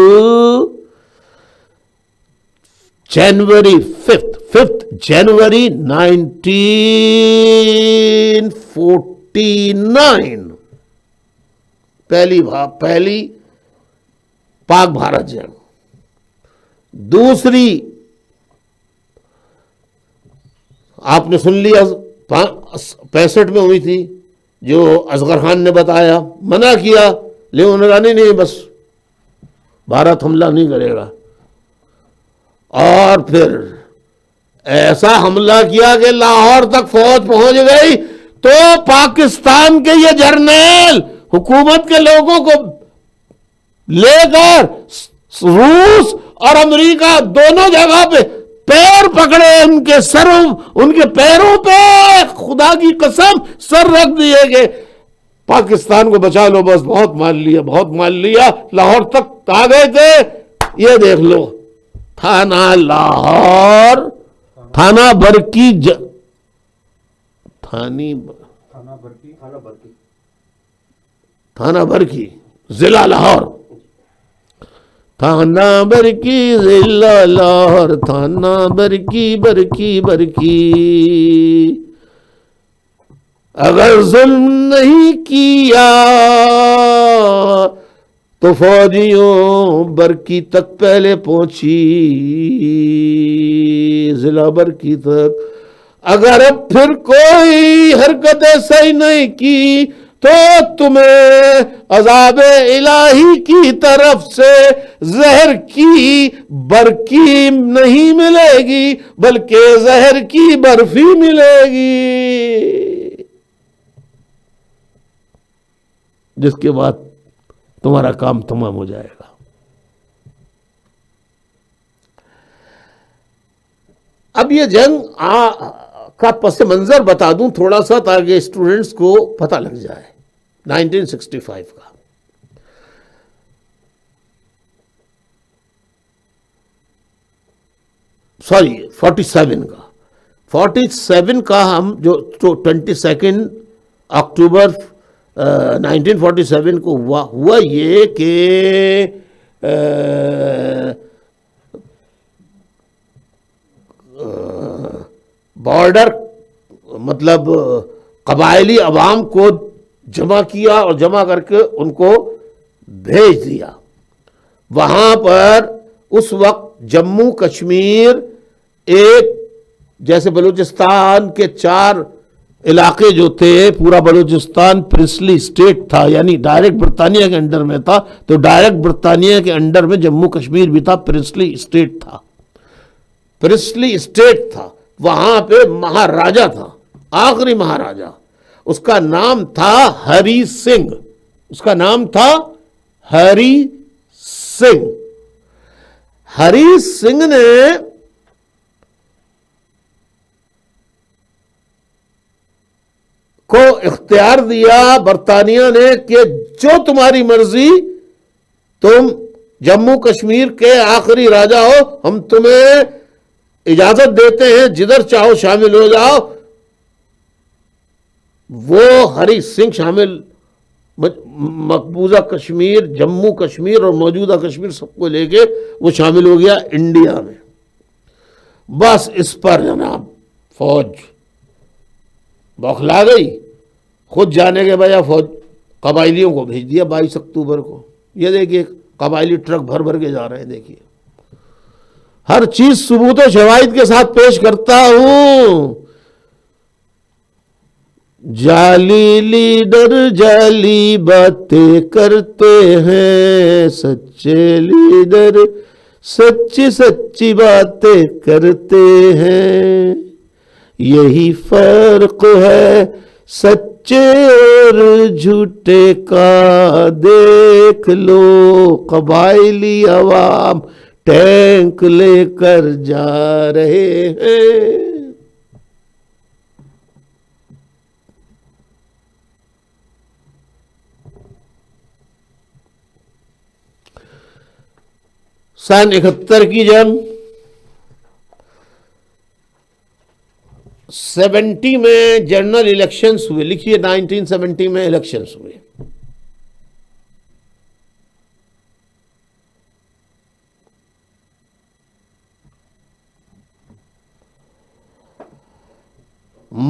January 5th January 1949 پہلی پاک بھارت جنگ. دوسری آپ نے سن لیا 65 میں ہوئی تھی، جو اصغر خان نے بتایا، منع کیا لیکن انہوں نے کہا نہیں بس بھارت حملہ نہیں کرے گا. اور پھر ایسا حملہ کیا کہ لاہور تک فوج پہنچ گئی تو پاکستان کے یہ جرنیل حکومت کے لوگوں کو لے کر روس اور امریکہ دونوں جگہ پہ پیر پکڑے، ان کے پیروں پہ خدا کی قسم سر رکھ دیے کہ پاکستان کو بچا لو، بس بہت مال لیا. لاہور تک آ گئے تھے. یہ دیکھ لو تھانہ لاہور، تھانہ برکی تھانہ برکی ضلع لاہور، تھانہ برکی ضلع لاہور، تھانہ برکی برکی برکی. اگر ظلم نہیں کیا تو فوجیوں برکی تک پہلے پہنچی، ضلع برکی تک. اگر اب پھر کوئی حرکت ایسا ہی نہیں کی تو تمہیں عذاب الہی کی طرف سے زہر کی برکی نہیں ملے گی بلکہ زہر کی برفی ملے گی، جس کے بعد تمہارا کام تمام ہو جائے گا۔ اب یہ جنگ کا پس منظر بتا دوں تھوڑا سا تاکہ اسٹوڈنٹس کو پتہ لگ جائے۔ 1965 کا سوری 47 کا ہم جو 22 اکتوبر 1947 کو ہوا یہ کہ بارڈر مطلب قبائلی عوام کو جمع کیا اور جمع کر کے ان کو بھیج دیا۔ وہاں پر اس وقت جموں کشمیر ایک جیسے بلوچستان کے 4 علاقے جو تھے، پورا بلوچستان پرنسلی اسٹیٹ تھا، یعنی ڈائریکٹ برطانیہ کے انڈر میں تھا، تو ڈائریکٹ برطانیہ کے انڈر میں جموں کشمیر بھی تھا، پرنسلی اسٹیٹ تھا، پرنسلی اسٹیٹ تھا۔ وہاں پہ مہاراجا تھا، آخری مہاراجا، اس کا نام تھا ہری سنگھ، اس کا نام تھا ہری سنگھ۔ ہری سنگھ نے کو اختیار دیا برطانیہ نے کہ جو تمہاری مرضی، تم جموں کشمیر کے آخری راجا ہو، ہم تمہیں اجازت دیتے ہیں جدھر چاہو شامل ہو جاؤ۔ وہ ہری سنگھ شامل مقبوضہ کشمیر، جموں کشمیر اور موجودہ کشمیر سب کو لے کے وہ شامل ہو گیا انڈیا میں۔ بس اس پر جناب فوج بوکھلا گئی، خود جانے کے بجائے فوج قبائلیوں کو بھیج دیا 22 اکتوبر کو۔ یہ دیکھیے قبائلی ٹرک بھر بھر کے جا رہے ہیں، دیکھیے ہر چیز ثبوت و شواہد کے ساتھ پیش کرتا ہوں۔ جعلی لیڈر جعلی باتیں کرتے ہیں، سچے لیڈر سچی سچی باتیں کرتے ہیں، یہی فرق ہے سچے اور جھوٹے کا۔ دیکھ لو قبائلی عوام ٹینک لے کر جا رہے ہیں۔ سن 71 کی جنگ، 70 میں جنرل الیکشنز ہوئے، لکھیے 1970 میں الیکشنز ہوئے۔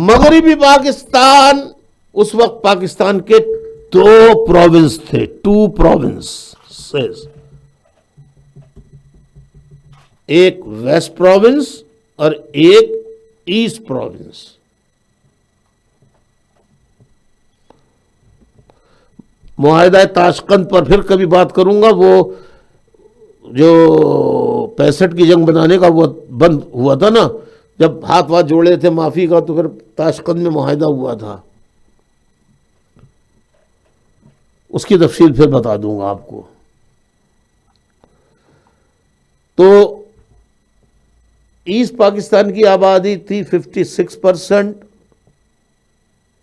مغربی پاکستان، اس وقت پاکستان کے 2 پروونس تھے، 2 پروونسز، ایک ویسٹ پروونس اور ایک ایسٹ پروونس۔ معاہدہ تاشقند پر پھر کبھی بات کروں گا، وہ جو 65 کی جنگ بنانے کا وہ بند ہوا تھا نا، جب ہاتھ جوڑے تھے معافی کا، تو پھر تاشقند میں معاہدہ ہوا تھا، اس کی تفصیل پھر بتا دوں گا آپ کو۔ تو ایسٹ پاکستان کی آبادی تھی 56%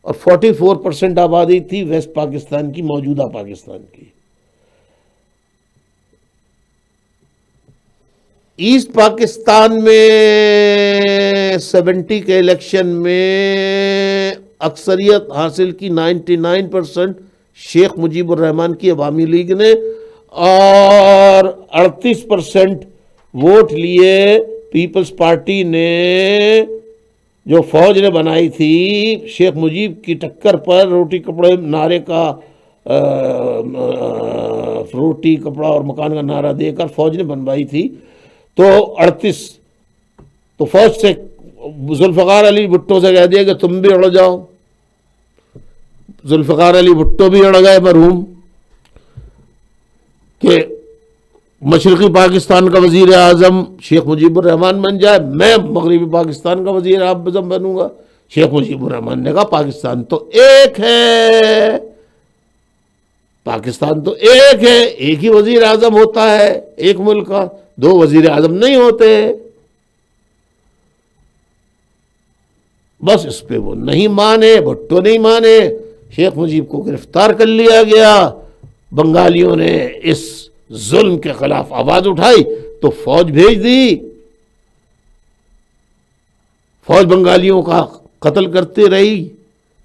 اور 44% آبادی تھی ویسٹ پاکستان کی، موجودہ پاکستان کی۔ ایسٹ پاکستان میں 70 کے الیکشن میں اکثریت حاصل کی 99% شیخ مجیب الرحمان کی عوامی لیگ نے، اور 38% ووٹ لیے پیپلز پارٹی نے، جو فوج نے بنائی تھی شیخ مجیب کی ٹکر پر روٹی کپڑے نعرے کا، روٹی کپڑا اور مکان کا نعرہ دے کر فوج نے بنوائی تھی، تو 38، تو فوج سے ذوالفقار علی بھٹو سے کہہ دیا کہ تم بھی اڑ جاؤ، ذوالفقار علی بھٹو بھی اڑ گئے مرحوم کہ مشرقی پاکستان کا وزیر اعظم شیخ مجیب الرحمان بن جائے، میں مغربی پاکستان کا وزیر اعظم بنوں گا۔ شیخ مجیب الرحمان نے کہا پاکستان تو ایک ہے، پاکستان تو ایک ہے، ایک ہی وزیر اعظم ہوتا ہے ایک ملک کا، دو وزیر اعظم نہیں ہوتے۔ بس اس پہ وہ نہیں مانے، بھٹو نہیں مانے، شیخ مجیب کو گرفتار کر لیا گیا۔ بنگالیوں نے اس ظلم کے خلاف آواز اٹھائی تو فوج بھیج دی، فوج بنگالیوں کا قتل کرتی رہی۔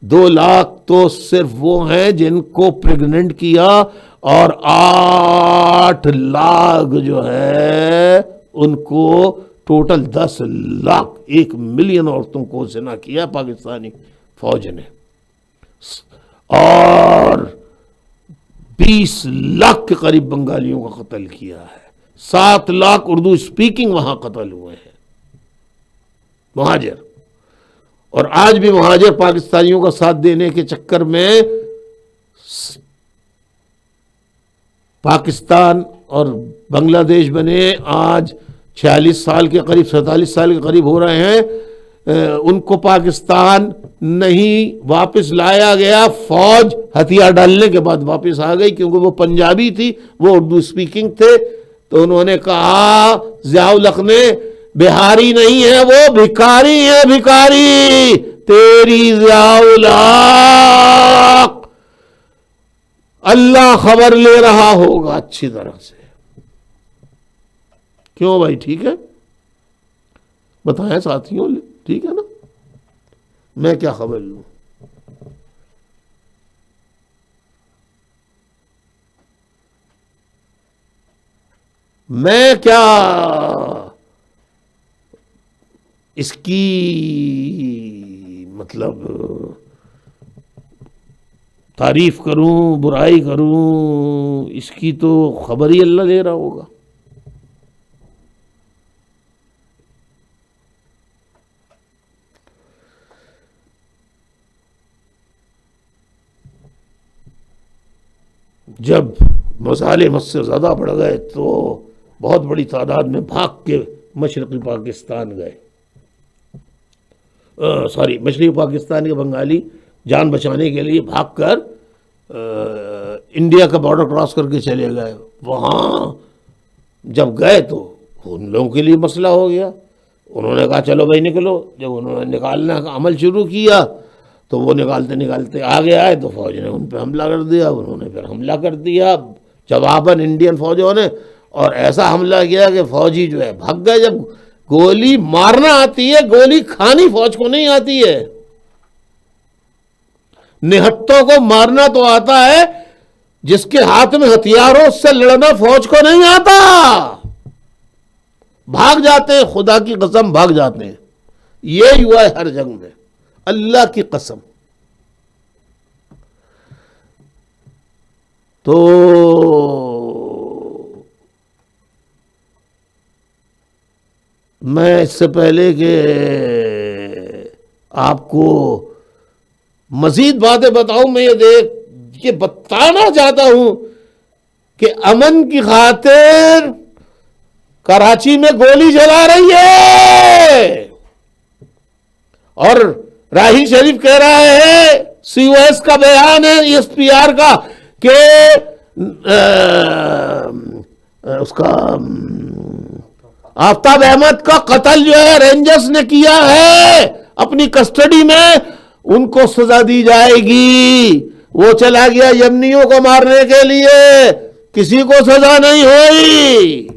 2 لاکھ تو صرف وہ ہیں جن کو پریگننٹ کیا، اور 8 لاکھ جو ہے ان کو ٹوٹل 10 لاکھ 1 ملین عورتوں کو زنا کیا پاکستانی فوج نے، اور 20 لاکھ کے قریب بنگالیوں کا قتل کیا ہے۔ 7 لاکھ اردو اسپیکنگ وہاں قتل ہوئے ہیں، مہاجر۔ اور آج بھی مہاجر پاکستانیوں کا ساتھ دینے کے چکر میں پاکستان اور بنگلہ دیش بنے، آج 46 سال کے قریب 47 سال کے قریب ہو رہے ہیں، ان کو پاکستان نہیں واپس لایا گیا۔ فوج ہتھیار ڈالنے کے بعد واپس آ گئی، کیونکہ وہ پنجابی تھی، وہ اردو اسپیکنگ تھے، تو انہوں نے کہا ضیاء الحق نے بہاری نہیں ہے، وہ بھکاری ہے، بھکاری تیری ضیاء الحق، اللہ خبر لے رہا ہوگا اچھی طرح سے۔ کیوں بھائی؟ ٹھیک ہے، بتائیں ساتھیوں، ٹھیک ہے نا؟ میں کیا خبر لوں؟ میں کیا اس کی مطلب تعریف کروں، برائی کروں؟ اس کی تو خبر ہی اللہ لے رہا ہوگا۔ جب مظالم اس سے زیادہ بڑھ گئے تو بہت بڑی تعداد میں بھاگ کے مشرقی پاکستان گئے، مشرقی پاکستان کے بنگالی جان بچانے کے لیے بھاگ کر انڈیا کا بارڈر کراس کر کے چلے گئے۔ وہاں جب گئے تو ان لوگوں کے لیے مسئلہ ہو گیا، انہوں نے کہا چلو بھائی نکلو۔ جب انہوں نے نکالنا کا عمل شروع کیا تو وہ نکالتے نکالتے آگے آئے تو فوج نے ان پہ حملہ کر دیا، انہوں نے پھر حملہ کر دیا جواباً انڈین فوجوں نے، اور ایسا حملہ کیا کہ فوجی جو ہے بھگ گئے۔ جب گولی مارنا آتی ہے، گولی کھانی فوج کو نہیں آتی ہے۔ نہتوں کو مارنا تو آتا ہے، جس کے ہاتھ میں ہتھیاروں سے لڑنا فوج کو نہیں آتا۔ بھاگ جاتے ہیں، خدا کی قسم بھاگ جاتے ہیں۔ یہ ہوا ہے ہر جنگ میں، اللہ کی قسم۔ تو میں اس سے پہلے کہ آپ کو مزید باتیں بتاؤں، میں یہ بتانا چاہتا ہوں کہ امن کی خاطر کراچی میں گولی چلا رہی ہے، اور راہیل شریف کہہ رہا ہے، سی او ایس کا بیان ہے، ای ایس پی آر کا، کہ اس کا آفتاب احمد کا قتل جو ہے رینجرز نے کیا ہے اپنی کسٹڈی میں، ان کو سزا دی جائے گی۔ وہ چلا گیا یمنیوں کو مارنے کے لیے، کسی کو سزا نہیں ہوئی۔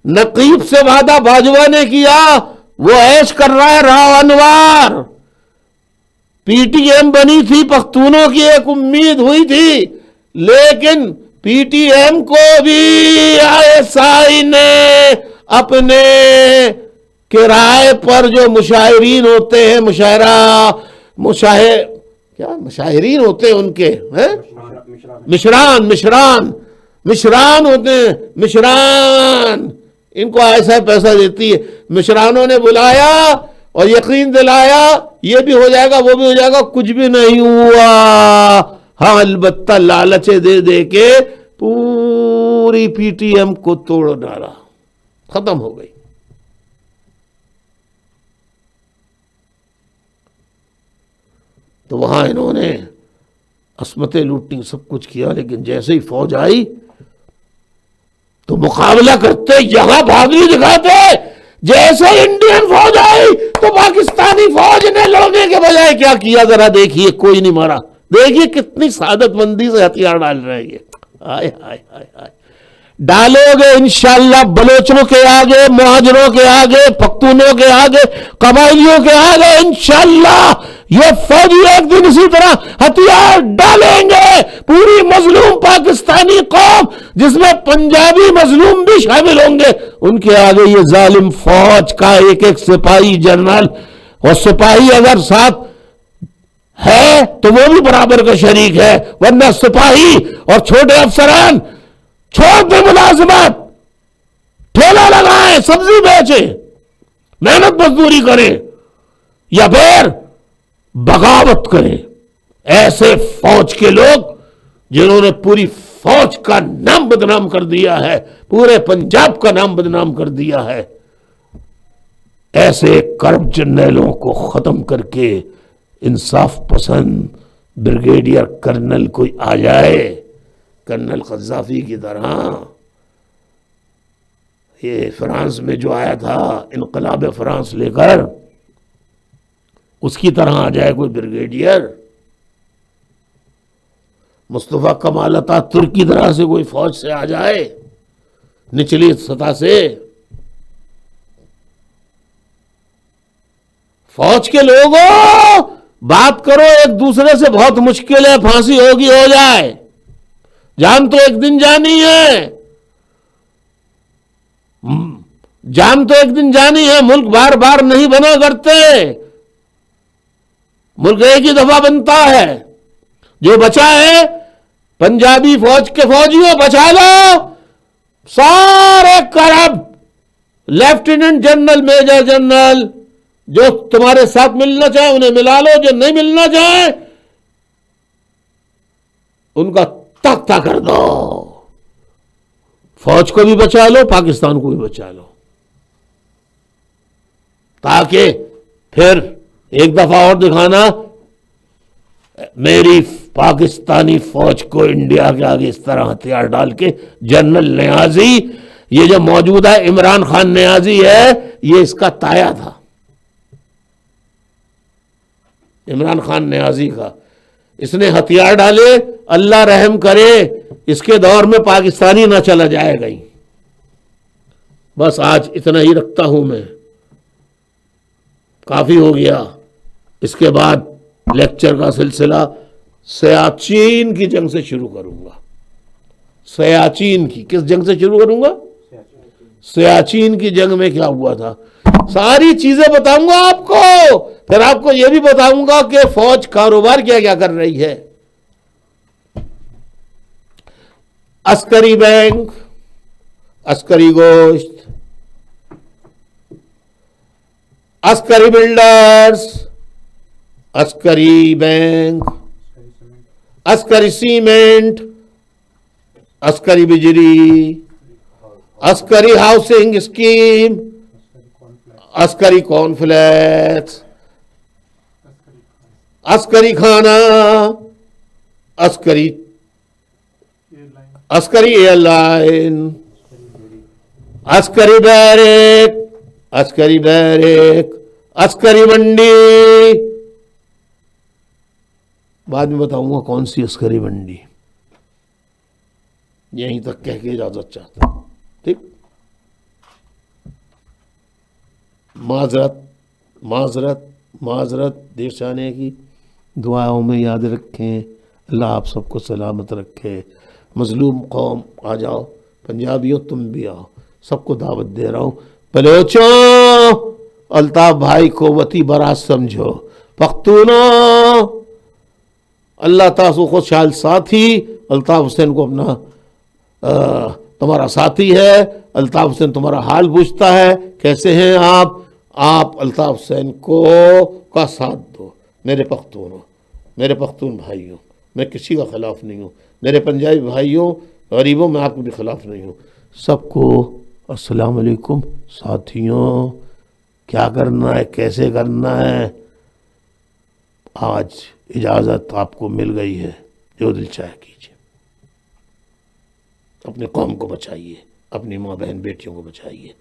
نقیب سے وعدہ باجوہ نے کیا، وہ عیش کر رہا ہے راو انوار۔ پی ٹی ایم بنی تھی، پختونوں کی ایک امید ہوئی تھی، لیکن پی ٹی ایم کو بھی آئی ایس آئی نے اپنے کرائے پر جو مشاہرین ہوتے ہیں، مشاہرین ہوتے ہیں ان کے مشران ہوتے ہیں، مشران ان کو ایسا پیسہ دیتی ہے۔ مشرانوں نے بلایا اور یقین دلایا یہ بھی ہو جائے گا وہ بھی ہو جائے گا، کچھ بھی نہیں ہوا. ہاں البتہ لالچے دے دے کے پوری پی ٹی ایم کو توڑ ڈالا، ختم ہو گئی. تو وہاں انہوں نے عصمتیں لوٹی، سب کچھ کیا، لیکن جیسے ہی فوج آئی تو مقابلہ کرتے یہاں بہادری دکھاتے. جیسے انڈین فوج آئی تو پاکستانی فوج نے لڑنے کے بجائے کیا کیا ذرا دیکھیے، کوئی نہیں مارا. دیکھیے کتنی سعادت مندی سے ہتھیار ڈال رہے ہیں. ہائے ہائے ہائے ہائے. ڈالو گے انشاءاللہ بلوچوں کے آگے، مہاجروں کے آگے، پختونوں کے آگے، قبائلیوں کے آگے، انشاءاللہ یہ فوجی ایک دن اسی طرح ہتھیار ڈالیں گے. پوری مظلوم پاکستانی قوم جس میں پنجابی مظلوم بھی شامل ہوں گے، ان کے آگے یہ ظالم فوج کا ایک ایک سپاہی جنرل، اور سپاہی اگر ساتھ ہے تو وہ بھی برابر کا شریک ہے، ورنہ سپاہی اور چھوٹے افسران چھوڑ دیں ملازمت، ٹھیلا لگائیں، سبزی بیچیں، محنت مزدوری کریں، یا پھر بغاوت کریں. ایسے فوج کے لوگ جنہوں نے پوری فوج کا نام بدنام کر دیا ہے، پورے پنجاب کا نام بدنام کر دیا ہے، ایسے کرپٹ جرنیلوں کو ختم کر کے انصاف پسند بریگیڈیئر کرنل کوئی آ جائے، کرنل قذافی کی طرح. یہ فرانس میں جو آیا تھا انقلاب فرانس لے کر، اس کی طرح آ جائے کوئی بریگیڈیئر. مصطفیٰ کمال عطا ترک کی طرح سے کوئی فوج سے آ جائے نچلی سطح سے. فوج کے لوگوں بات کرو ایک دوسرے سے، بہت مشکل ہے، پھانسی ہوگی ہو جائے، جان تو ایک دن جانی ہے، جان تو ایک دن جانی ہے. ملک بار بار نہیں بنا کرتے، ملک ایک ہی دفعہ بنتا ہے. جو بچا ہے پنجابی فوج کے فوجیوں بچا لو، سارے corrupt lieutenant general, major general جو تمہارے ساتھ ملنا چاہیں انہیں ملا لو، جو نہیں ملنا چاہیں ان کا تختہ کر دو. فوج کو بھی بچا لو، پاکستان کو بھی بچا لو، تاکہ پھر ایک دفعہ اور دکھانا میری پاکستانی فوج کو انڈیا کے آگے اس طرح ہتھیار ڈال کے. جنرل نیازی، یہ جو موجودہ عمران خان نیازی ہے، یہ اس کا تایا تھا، عمران خان نیازی کا. اس نے ہتھیار ڈالے، اللہ رحم کرے اس کے دور میں پاکستانی نہ چلا جائے گا. بس آج اتنا ہی رکھتا ہوں میں، کافی ہو گیا. اس کے بعد لیکچر کا سلسلہ سیاچین کی جنگ سے شروع کروں گا. سیاچین کی کس جنگ سے شروع کروں گا؟ سیاچین کی جنگ میں کیا ہوا تھا، ساری چیزیں بتاؤں گا آپ کو. پھر آپ کو یہ بھی بتاؤں گا کہ فوج کاروبار کیا کیا کر رہی ہے. عسکری بینک، عسکری گوشت، عسکری بلڈرز، عسکری بینک، عسکری سیمنٹ، عسکری بجلی، عسکری ہاؤسنگ اسکیم، عسکری کارن فلیکس، عسکری کھانا، عسکری ایئر لائن، عسکری بیرک، عسکری بیرک، عسکری منڈی. بعد میں بتاؤں گا کون سی عسکری منڈی. یہیں تک کہہ کے اجازت چاہتا ہوں. ٹھیک، معذرت معذرت معذرت دیر سے آنے کی. دعاؤں میں یاد رکھیں. اللہ آپ سب کو سلامت رکھے. مظلوم قوم آ جاؤ، پنجابیوں تم بھی آؤ، سب کو دعوت دے رہا ہوں. بلوچوں الطاف بھائی کو وطی برات سمجھو. پختونوں اللہ تعالیٰ خوشحال ساتھی. الطاف حسین کو اپنا تمہارا ساتھی ہے. الطاف حسین تمہارا حال پوچھتا ہے کیسے ہیں آپ. آپ الطاف حسین کو کا ساتھ دو. میرے پختونوں، میرے پختون بھائیوں، میں کسی کا خلاف نہیں ہوں. میرے پنجابی بھائیوں، غریبوں، میں آپ کے بھی خلاف نہیں ہوں. سب کو السلام علیکم. ساتھیوں، کیا کرنا ہے، کیسے کرنا ہے، آج اجازت آپ کو مل گئی ہے. جو دل چاہے کیجیے. اپنے قوم کو بچائیے، اپنی ماں بہن بیٹیوں کو بچائیے.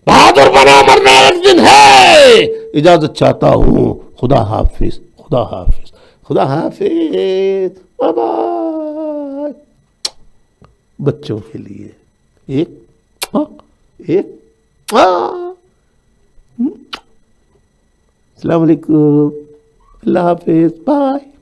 بہادر بنا، مرنا ایک دن ہے. اجازت چاہتا ہوں. خدا حافظ، خدا حافظ، خدا حافظ. Bye bye. بچوں کے لیے ایک السلام علیکم. اللہ حافظ. بائے.